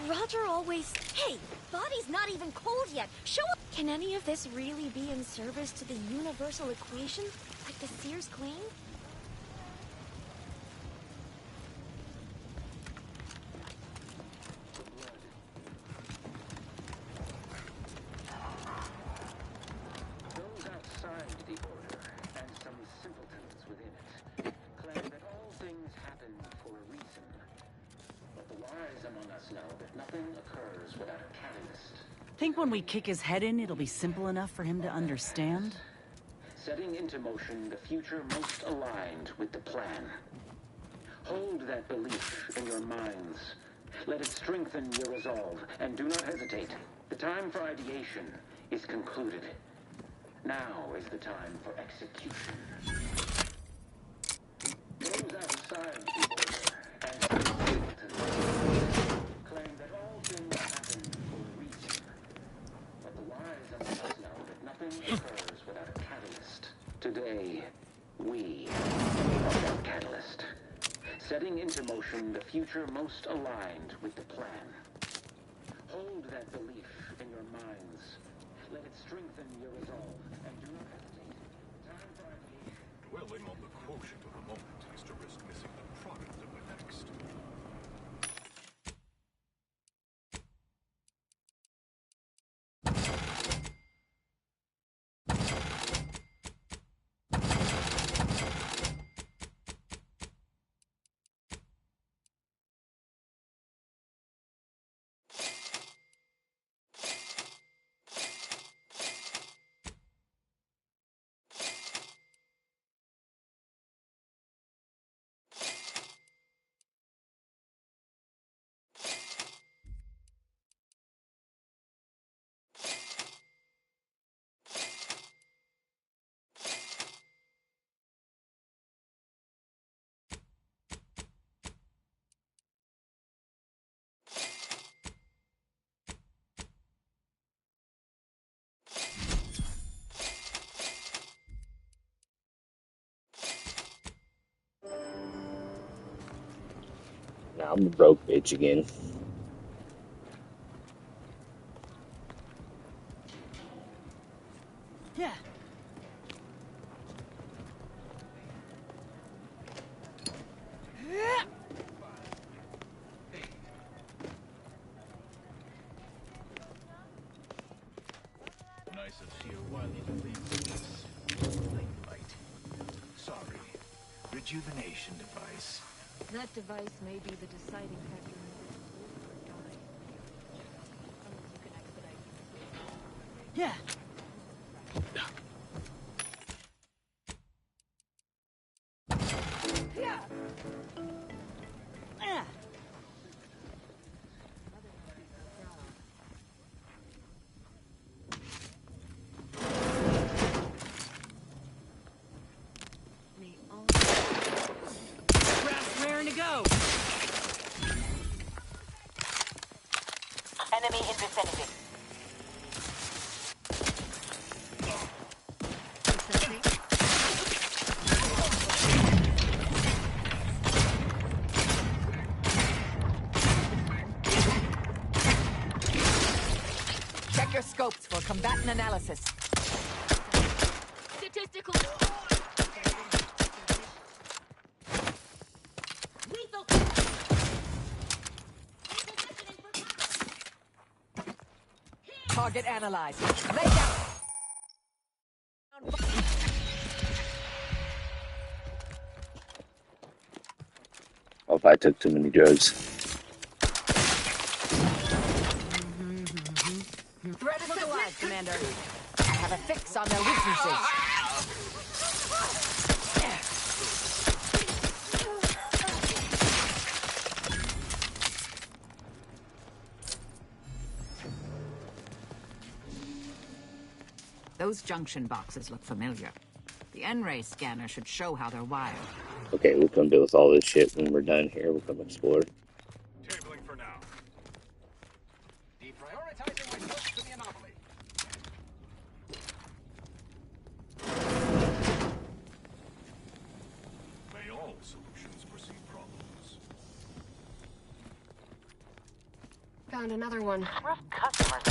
Roger always... Hey, body's not even cold yet. Show up! Can any of this really be in service to the universal equation, like the Seers claim? Those outside the order, and some simpletons within it, claim that all things happen for a reason. But the wise among us know that nothing occurs without a catalyst. Think when we kick his head in, it'll be simple enough for him to understand? Setting into motion the future most aligned with the plan. Hold that belief in your minds. Let it strengthen your resolve, and do not hesitate. The time for ideation is concluded. Now is the time for execution. Those outside the order and simpletons claim that all things happen for a reason. But the wise among us know that nothing occurs without a catalyst. Today, we are that catalyst. bring into motion the future most aligned with the plan. Hold that belief in your minds. Let it strengthen your resolve, and do not hesitate. Time for activation. Dwelling on the quotient of the moment is to risk missing the product of the next. Now I'm a broke bitch again. Yeah. Nice of Seer Wiley to leave with us. Late light. Sorry. Rejuvenation device. That device may be the deciding factor in whether you live or die. Unless you can expedite. Yeah. Raring to go. Enemy in vicinity. Check your scopes for combatant analysis. Statistical. Target analyzed. Lay down. Oh, if I took too many drugs. Threat is alive, Commander. I have a fix on their weaknesses. Those junction boxes look familiar. The N-ray scanner should show how they're wired. Okay, we'll come deal with all this shit when we're done here. We'll come explore. Tabling for now. Deprioritizing my search for the anomaly. May all solutions precede problems. Found another one. Rough customers.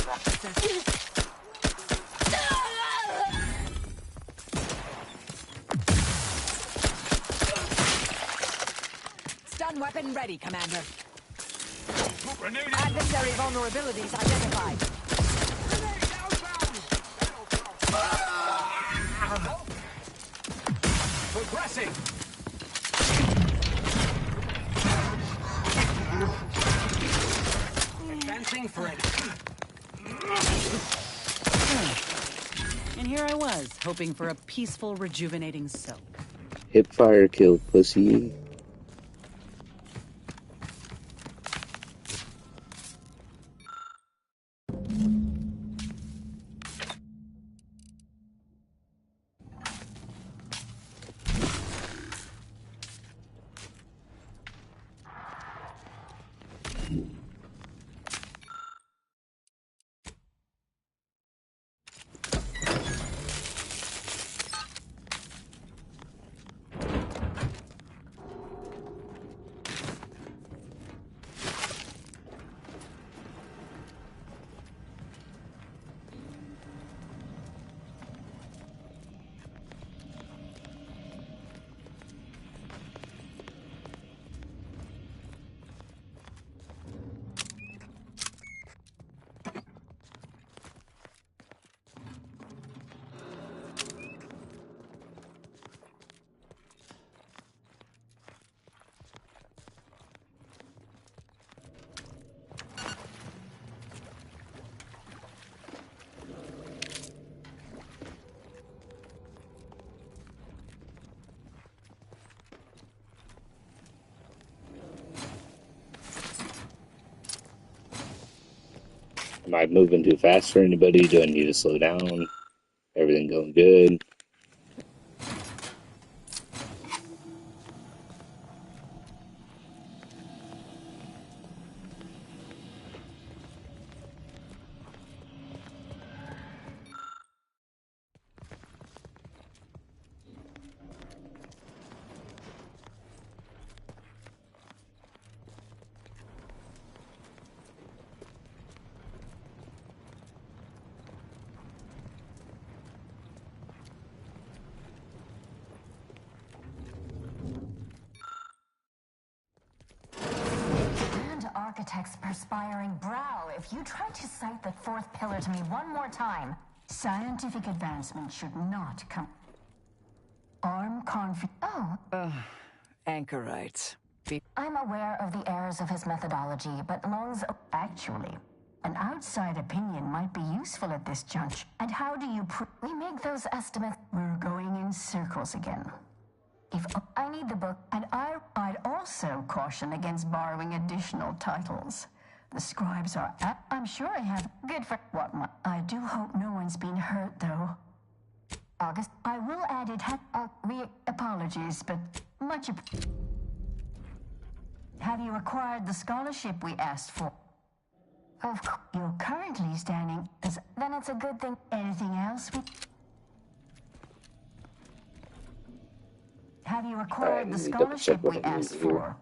Stun weapon ready, Commander. Adversary vulnerabilities identified. Progressing. Advancing for it. And here I was, hoping for a peaceful, rejuvenating soak. Hip fire kill pussy. Am I moving too fast for anybody? Do I need to slow down? Everything going good? Architect's perspiring brow if you try to cite the fourth pillar to me one more time. Scientific advancement should not come. Anchorites. I'm aware of the errors of his methodology, but Long's... Actually, an outside opinion might be useful at this juncture. And how do you we make those estimates? We're going in circles again. If I need the book, and I'd also caution against borrowing additional titles. The scribes are... I'm sure I have... Good for... What my... I do hope no one's been hurt, though. August, I will add it... apologies, but much... Have you acquired the scholarship we asked for? Of course. You're currently standing as... Then it's a good thing. Anything else we... Have you acquired the scholarship we asked for?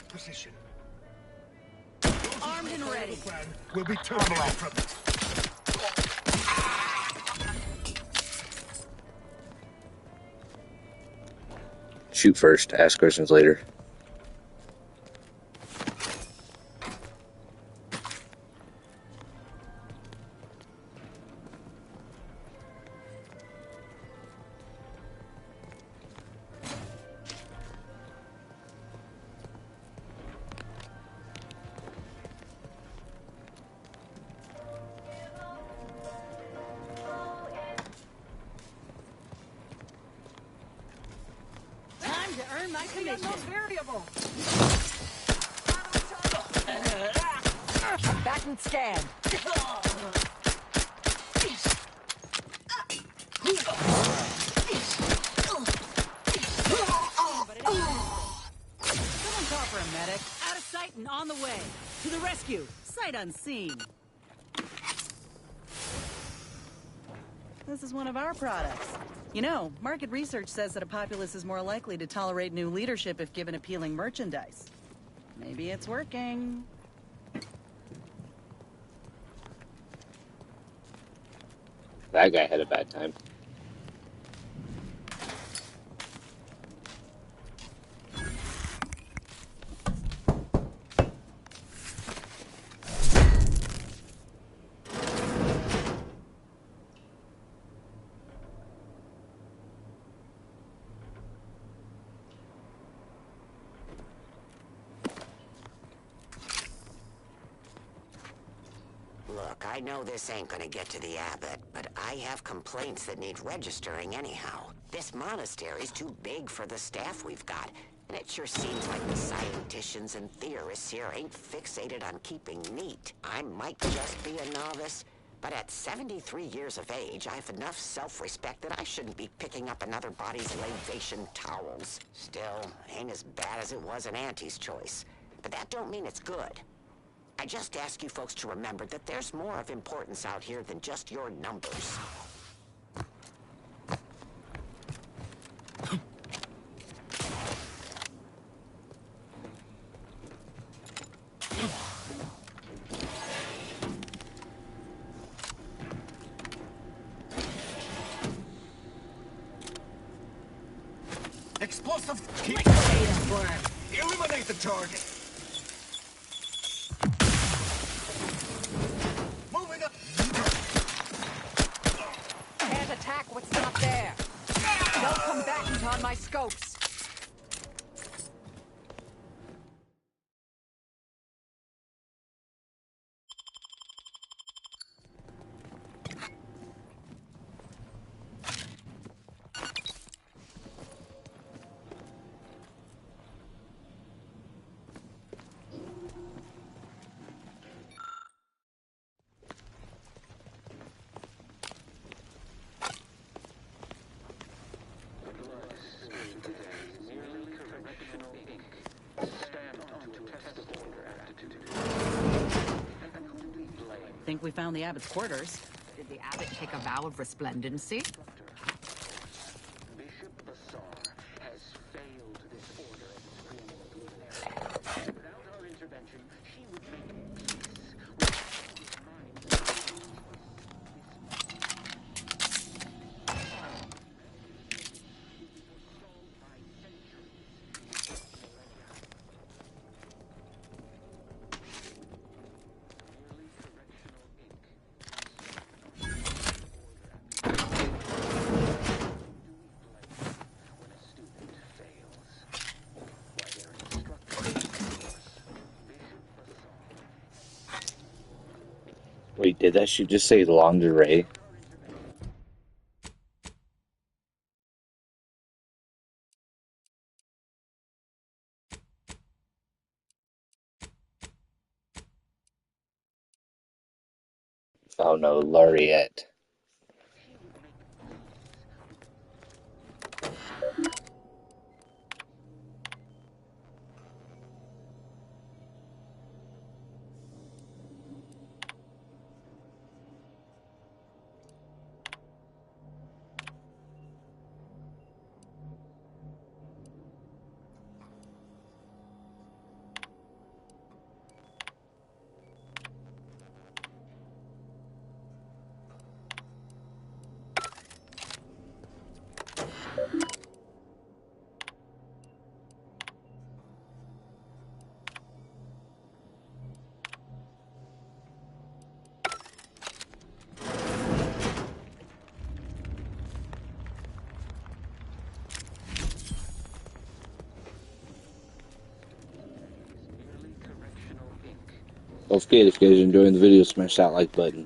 Position. Armed and ready. We'll be terminated from it. Shoot first, ask questions later. Time to earn my commission. Variable. Combatant scanned. Someone call for a medic. Out of sight and on the way. To the rescue. Sight unseen. This is one of our products. You know, market research says that a populace is more likely to tolerate new leadership if given appealing merchandise. Maybe it's working. That guy had a bad time. Look, I know this ain't gonna get to the abbot, but I have complaints that need registering anyhow. This monastery's too big for the staff we've got, and it sure seems like the scienticians and theorists here ain't fixated on keeping neat. I might just be a novice, but at 73 years of age, I have enough self-respect that I shouldn't be picking up another body's libation towels. Still, ain't as bad as it was in Auntie's choice. But that don't mean it's good. I just ask you folks to remember that there's more of importance out here than just your numbers. Explosive. Keep the plan. Eliminate the target. Moving up. Can't attack what's not there. No combatant on my scopes. Think we found the abbot's quarters. Did the abbot take a vow of resplendency? Bishop Bassar has failed this order of its preeminent luminary. Without our intervention, she would make peace with his mind. Wait, did that shit just say lingerie? Oh no, Laureate. Don't forget, if you guys are enjoying the video, smash that like button.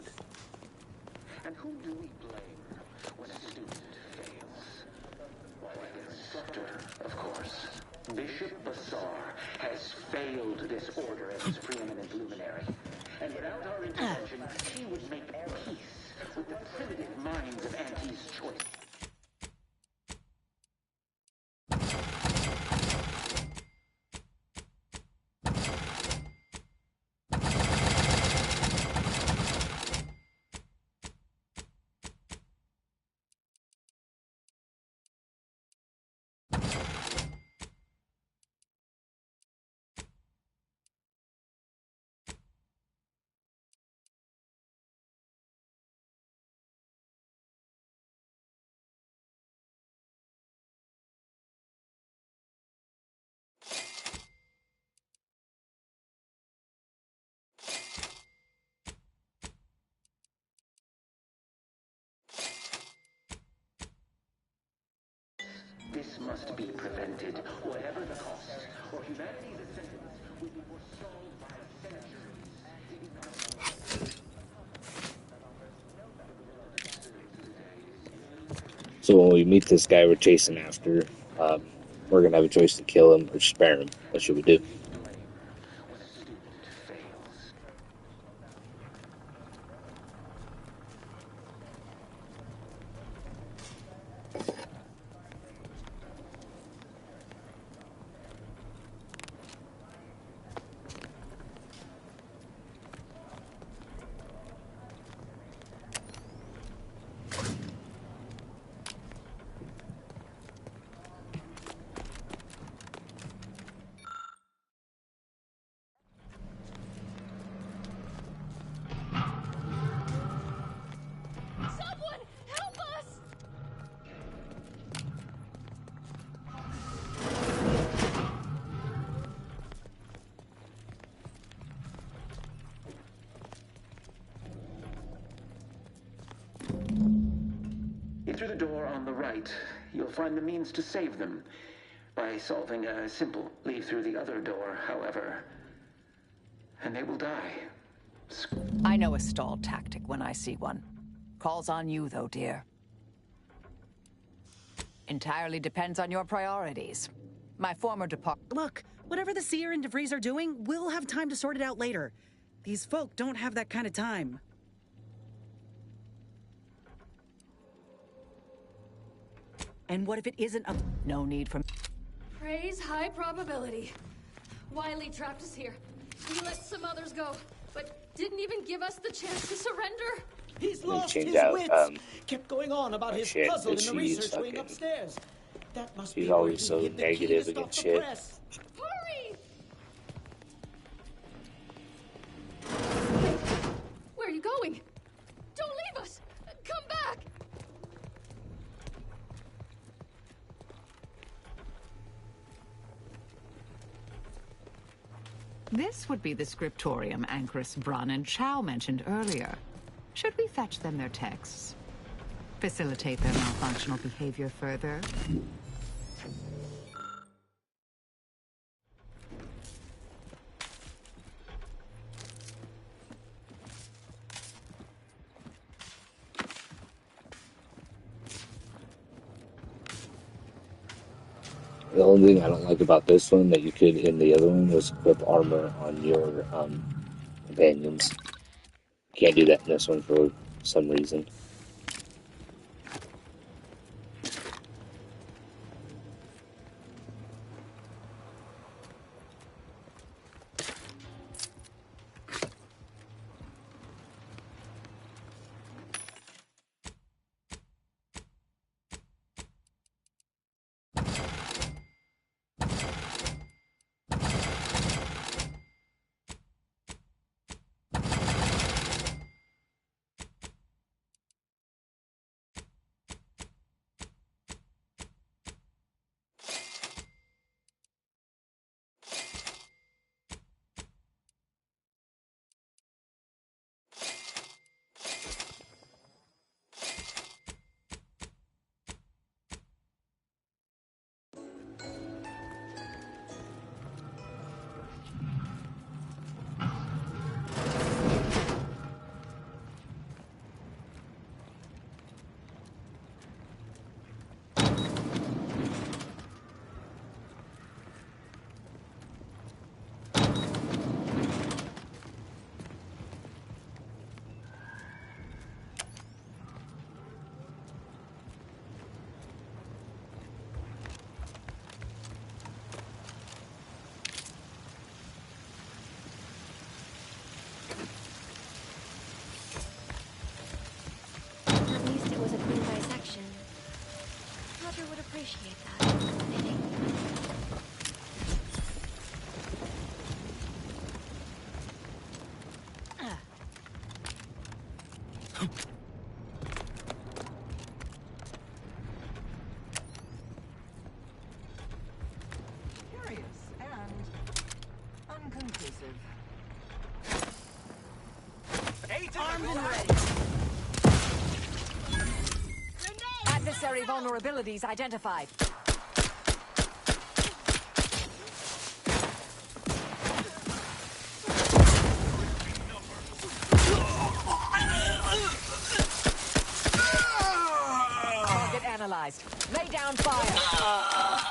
And whom do we blame when a student fails? Why, the instructor, of course. Bishop Bassar has failed this order as its preeminent luminary. And without our intervention, she would make peace with the primitive minds of Auntie's choice. This must be prevented, whatever the cost, or humanity's ascendance will be forestalled by centuries. So when we meet this guy we're chasing after, we're gonna have a choice to kill him or spare him. What should we do? Someone help us! Through the door on the right, you'll find the means to save them. By solving a simple leave through the other door, however. And they will die. I know a stall tactic when I see one. Calls on you, though, dear. Entirely depends on your priorities. My former department... Look, whatever the Seer and DeVries are doing, we'll have time to sort it out later. These folk don't have that kind of time. And what if it isn't a... No need for... Praise high probability. Wiley trapped us here. He let some others go, but didn't even give us the chance to surrender. He's lost change his out, wits. Kept going on about his shit, puzzle in that the she's research wing fucking- upstairs. That must She's be where always he so hid the key negative to stop against the shit. press. Hurry! Where are you going? Don't leave us! Come back! This would be the scriptorium Anchoress, Brun, and Chow mentioned earlier. Should we fetch them their texts? Facilitate their malfunctional behavior further? The only thing I don't like about this one that you could in the other one was equip armor on your companions. Can't do that in this one for some reason. impressive. Armed and ready. Adversary vulnerabilities identified. Target analyzed. Lay down fire.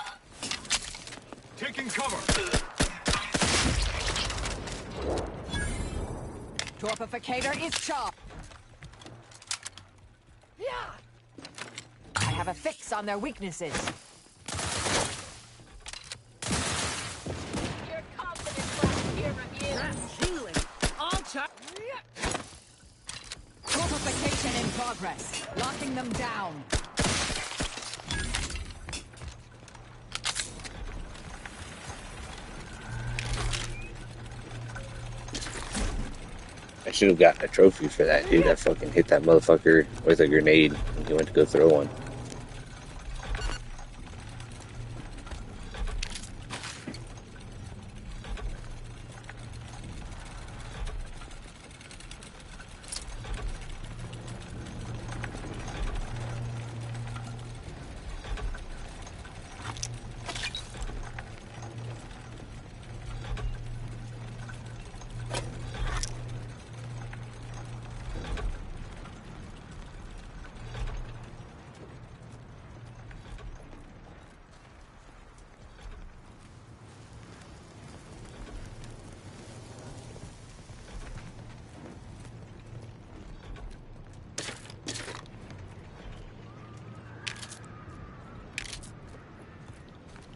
Taking cover. Torpificator is charged. I have a fix on their weaknesses. Your confidence last peer review. Healing. All Torpification in progress. Locking them down. I should have gotten a trophy for that, dude. I fucking hit that motherfucker with a grenade when he went to go throw one.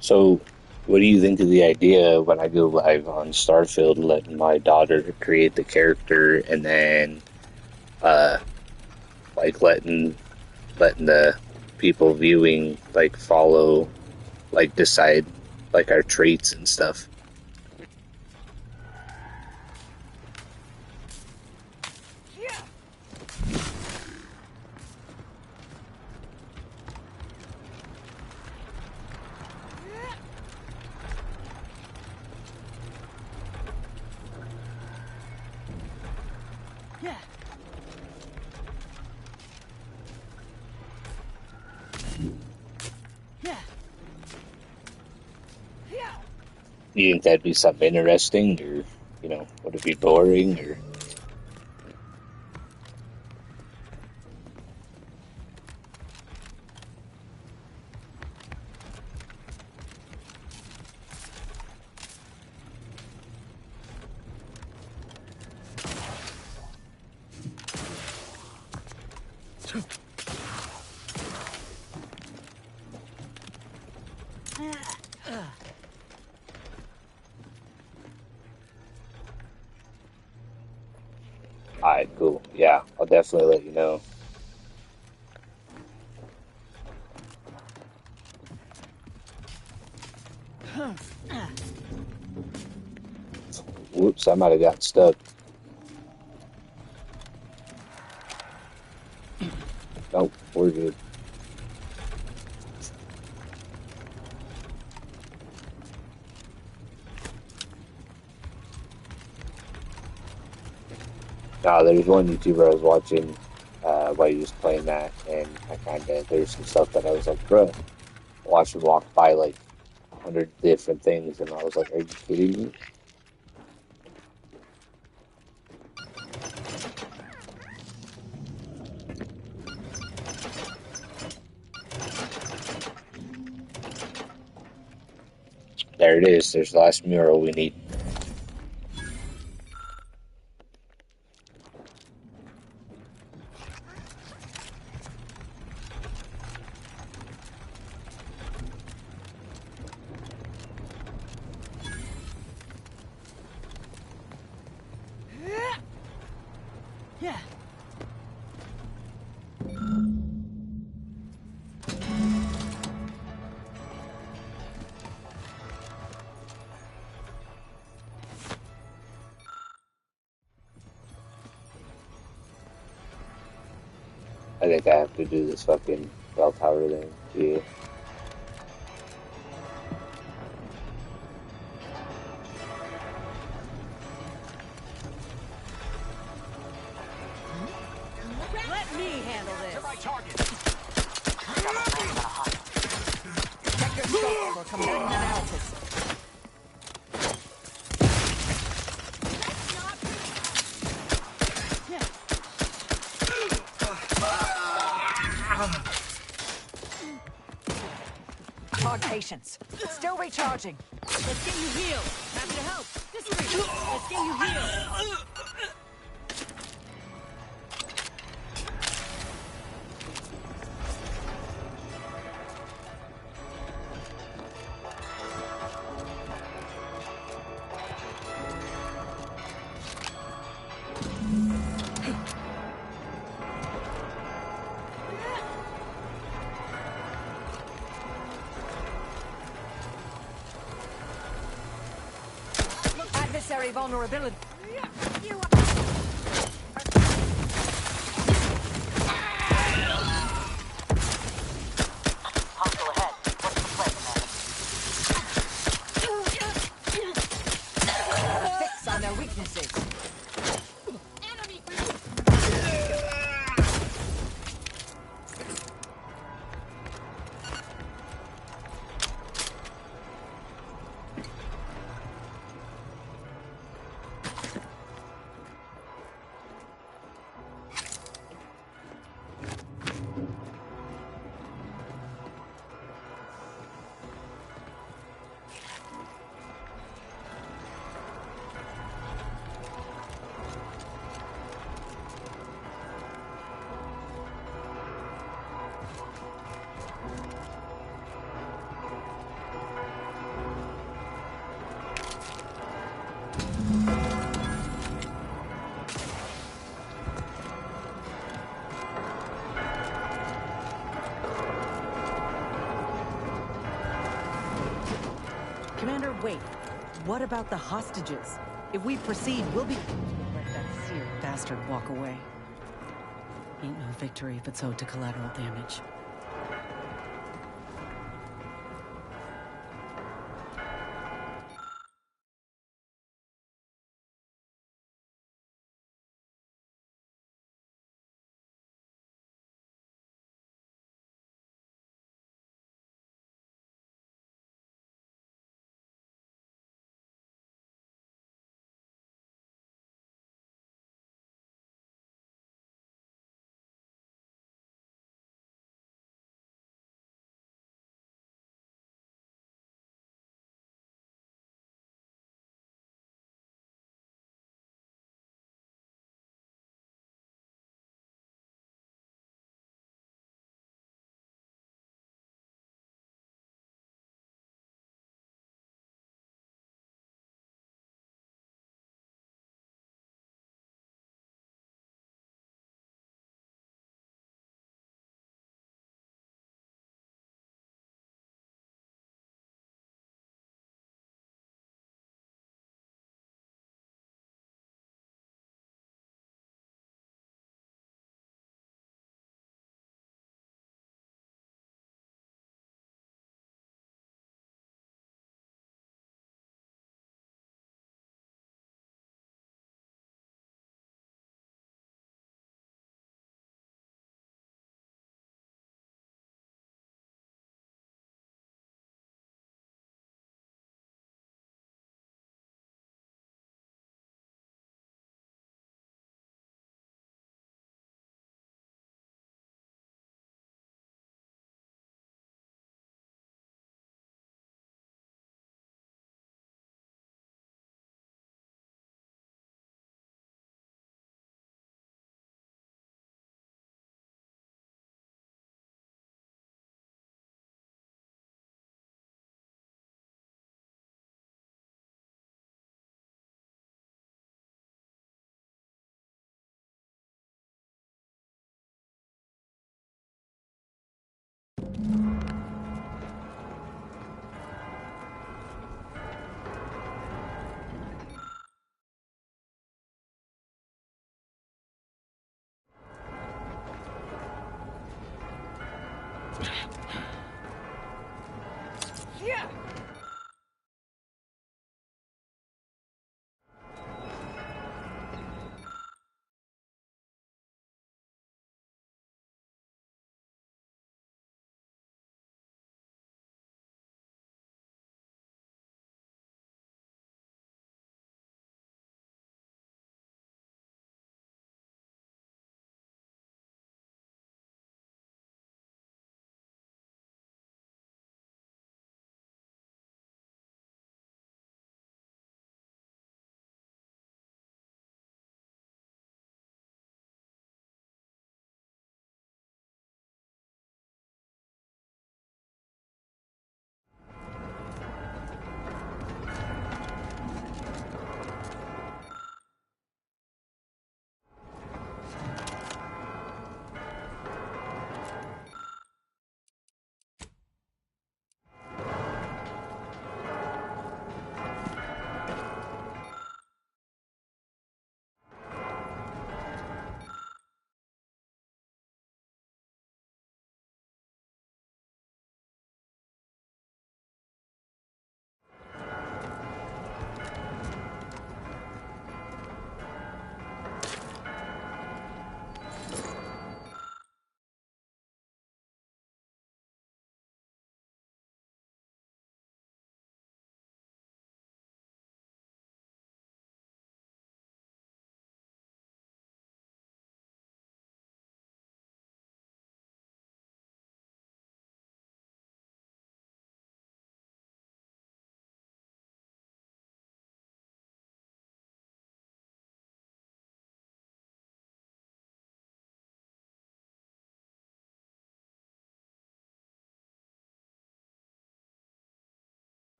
So, what do you think of the idea when I go live on Starfield, letting my daughter create the character and then, like letting the people viewing like follow, like decide like our traits and stuff? Yeah. Yeah. Yeah. You think that'd be something interesting, or would it be boring, or? Alright, cool. Yeah, I'll definitely let you know. Whoops, I might have gotten stuck. Nope, we're good. There was one YouTuber I was watching while he was playing that, and there's some stuff that I was like, bro, watch him walk by like 100 different things, and I was like, are you kidding me? There it is. There's the last mural we need. Yeah. I think I have to do this fucking bell tower thing. Yeah. target. Check your scope for combatant analysis. Hard patience. Still recharging. Let's get you healed. Happy to help. This way. Let's get you healed. Adversary vulnerability. Hostile ahead. What's the play, Commander? Fix on their weaknesses. Commander, wait. What about the hostages? If we proceed, we'll be... Let that seared bastard walk away. Ain't no victory if it's owed to collateral damage.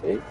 Save.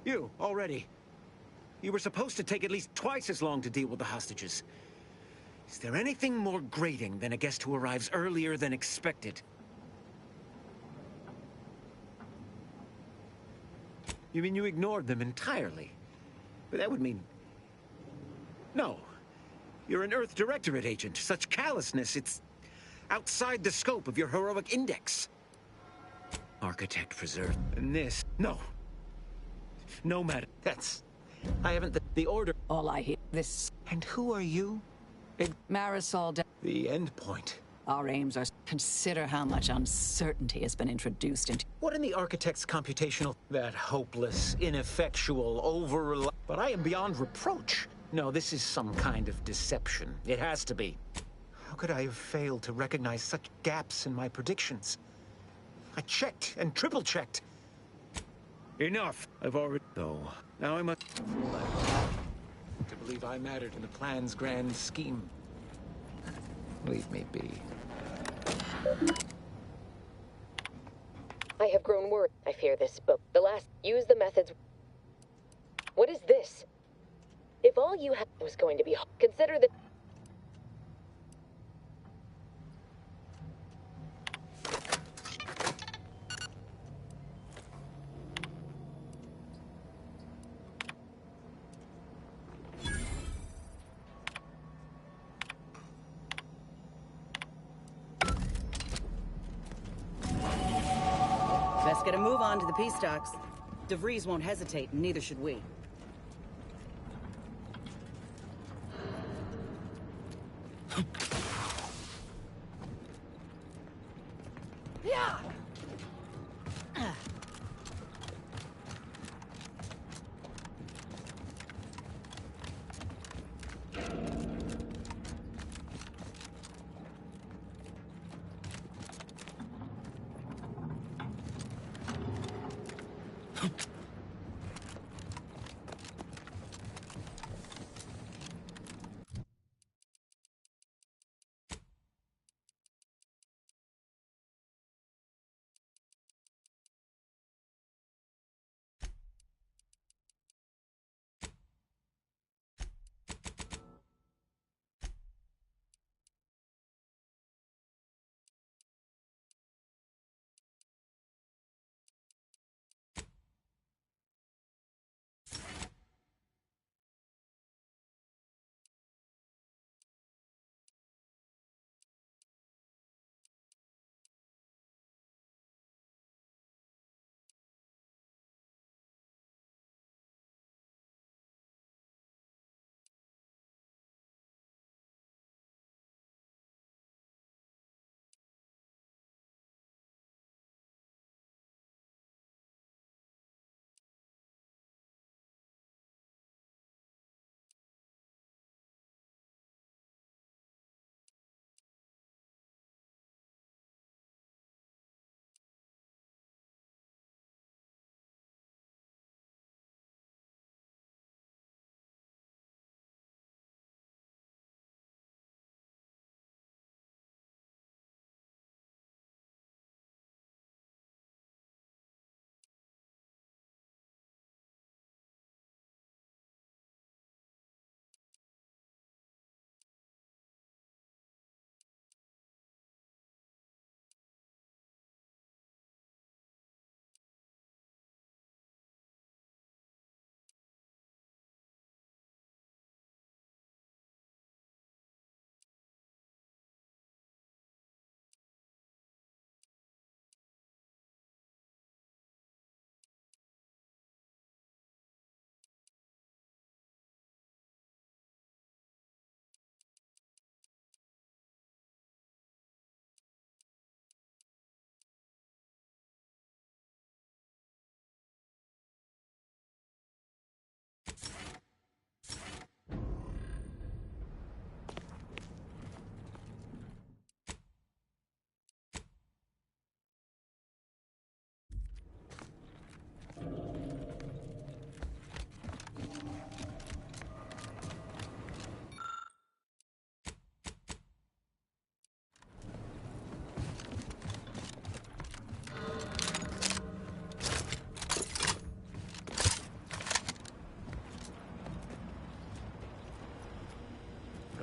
You, already. You were supposed to take at least twice as long to deal with the hostages. Is there anything more grating than a guest who arrives earlier than expected? You mean you ignored them entirely? But that would mean... No. You're an Earth Directorate agent. Such callousness, it's outside the scope of your heroic index. Architect preserved. And this... No. No matter. That's... I haven't... The order... All I hear... This... And who are you? Marisol... The end point. Our aims are... Consider how much uncertainty has been introduced into... What in the architect's computational... That hopeless, ineffectual, over... But I am beyond reproach. No, this is some kind of deception. It has to be. How could I have failed to recognize such gaps in my predictions? I checked and triple-checked. Enough. I've already... Though. Now I must... To believe I mattered in the plan's grand scheme. Leave me be. I have grown worried. I fear this, but the last... Use the methods... What is this? If all you had was going to be... Consider the... Best get a move on to the peace talks. DeVries won't hesitate, and neither should we.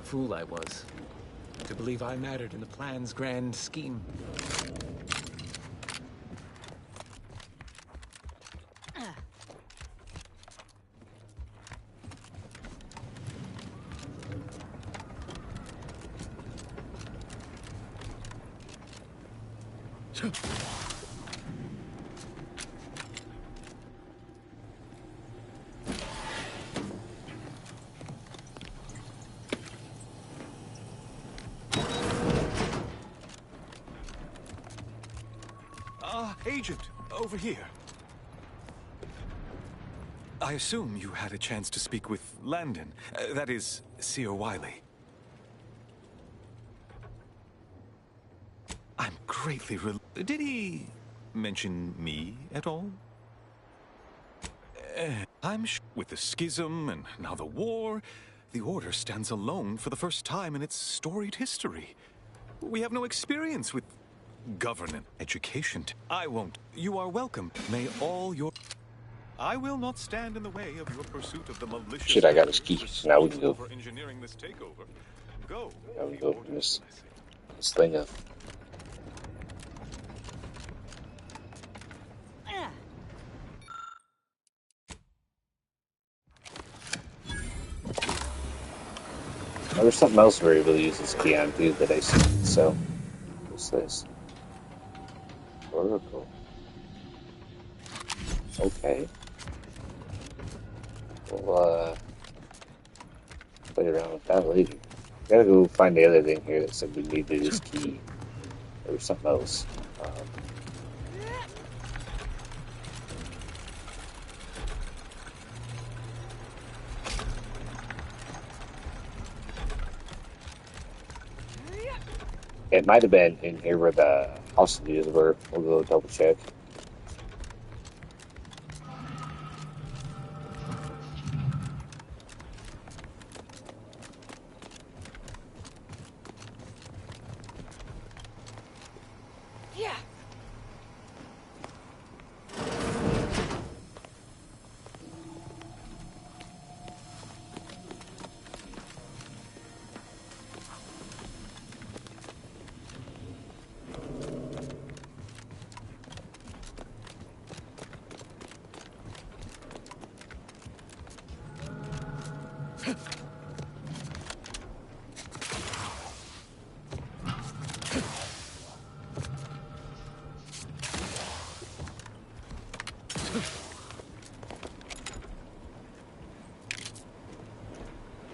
fool I was. To believe I mattered in the plan's grand scheme. Agent, over here. I assume you had a chance to speak with Landon. That is, Seer Wiley. I'm greatly Did he mention me at all? I'm with the schism and now the war, the Order stands alone for the first time in its storied history. We have no experience with governance, education. I won't. You are welcome. May all your... I will not stand in the way of your pursuit of the malicious... Shit, I got his key. So now we can go. For engineering this takeover. Go. Now we go open this thing up. Oh, there's something else we're able to use this key on too that I see. So, what's this? Oracle. Okay. We'll play around with that later. Gotta go find the other thing here that said we needed this key. There was something else. It might have been in here where the hostages were. We'll go double check. Yeah.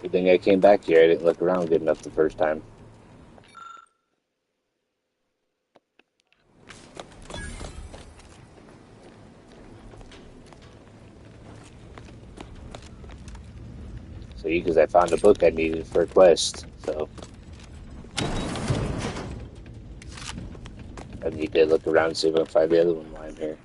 Good thing I came back here. I didn't look around good enough the first time. See, because I found a book I needed for a quest, so I need to look around and see if I can find the other one while I'm here.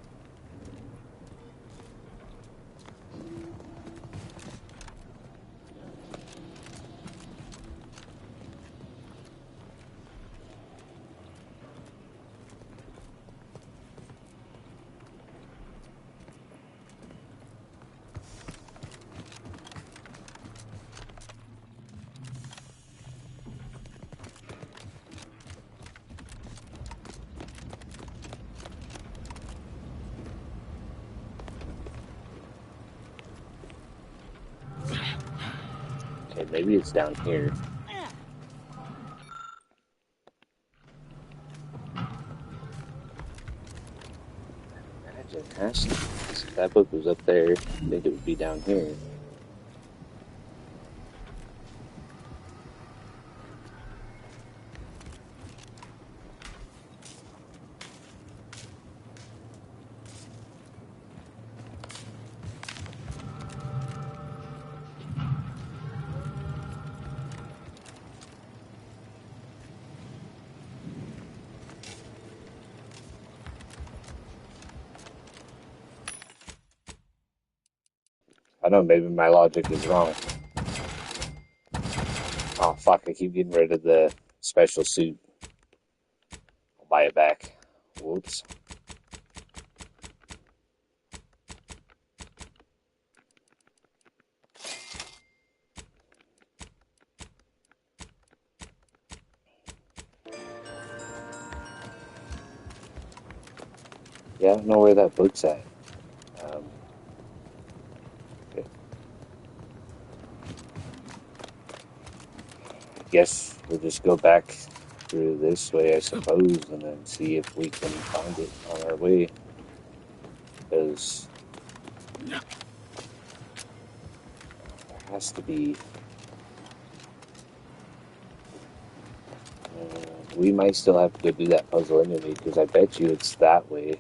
Okay, maybe it's down here. Imagine Hastings. If that book was up there, I think it would be down here. I know maybe my logic is wrong. Oh fuck, I keep getting rid of the special suit. I'll buy it back. Whoops. Yeah, I don't know where that book's at. Okay. I guess we'll just go back through this way, I suppose, and then see if we can find it on our way. Because there has to be. We might still have to go do that puzzle anyway, because I bet you it's that way.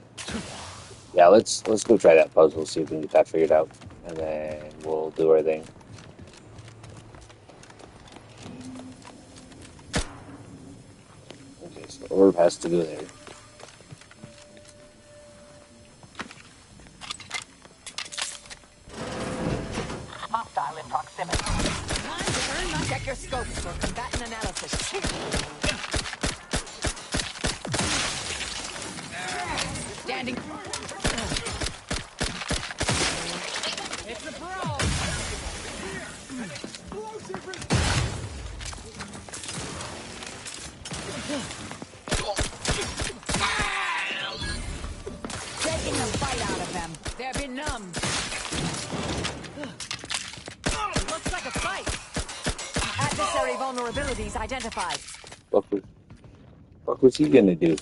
Yeah, let's go try that puzzle, see if we can get that figured out, and then we'll do our thing. Okay, so the orb has to go there. Hostile in proximity. Time to earn my check your scopes for combatant analysis. Standing. It's a brawl. Taking the fight out of them. They're benumbed. Looks like a fight. Adversary vulnerabilities identified. What was he gonna do?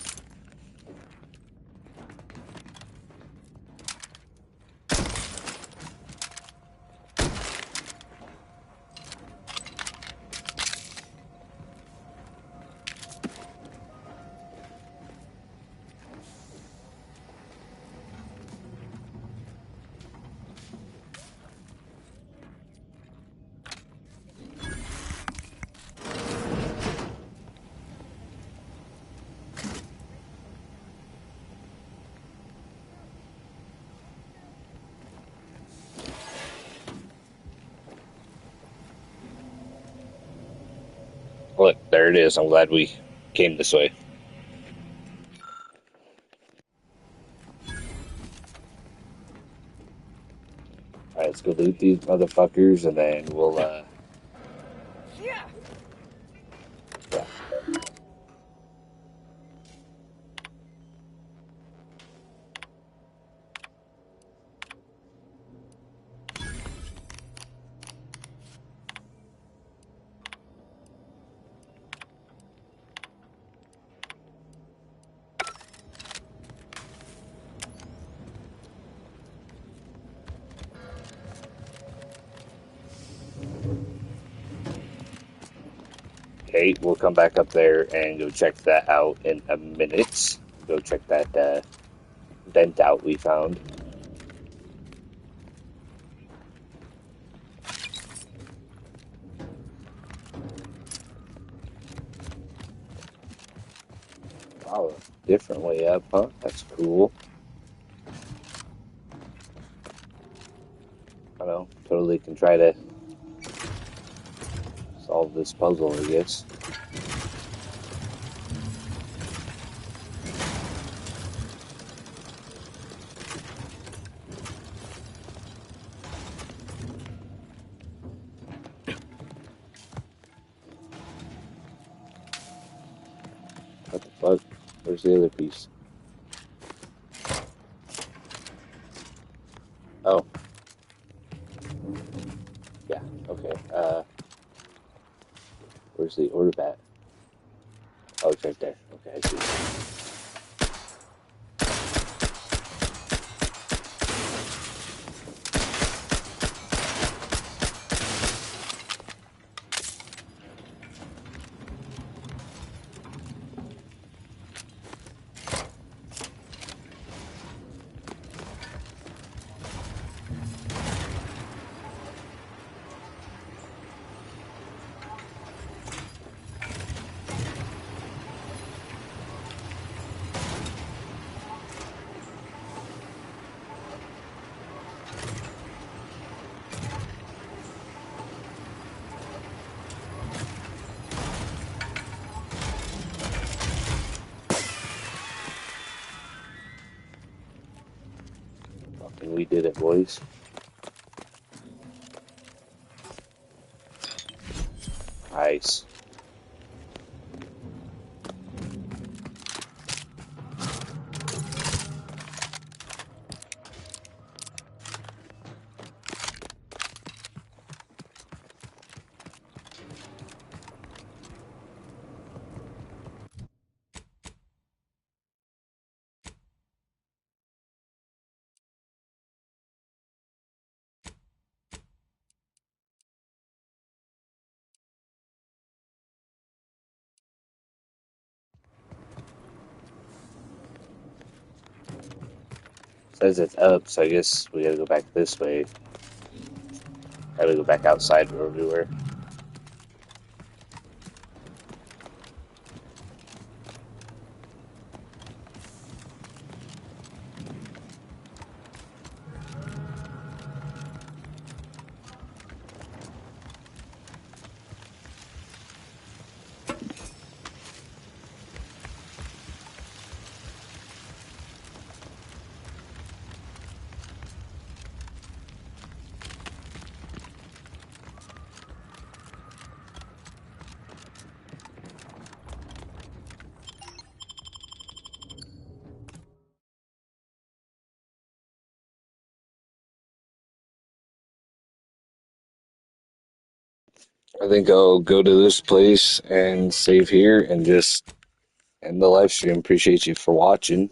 Look, there it is. I'm glad we came this way. Alright, let's go loot these motherfuckers, and then we'll, Yeah. Okay, we'll come back up there and go check that out in a minute. Go check that vent out we found. Wow, different way up, huh? That's cool. I know, totally can try to solve this puzzle, I guess. What the fuck? Where's the other piece? Oh. Yeah, okay. Where's the orb at? Oh, it's right there. Okay, I see. And we did it, boys. Nice. says it's up, so I guess we gotta go back this way. Gotta go back outside where we were. I think I'll go to this place and save here and just end the live stream. Appreciate you for watching.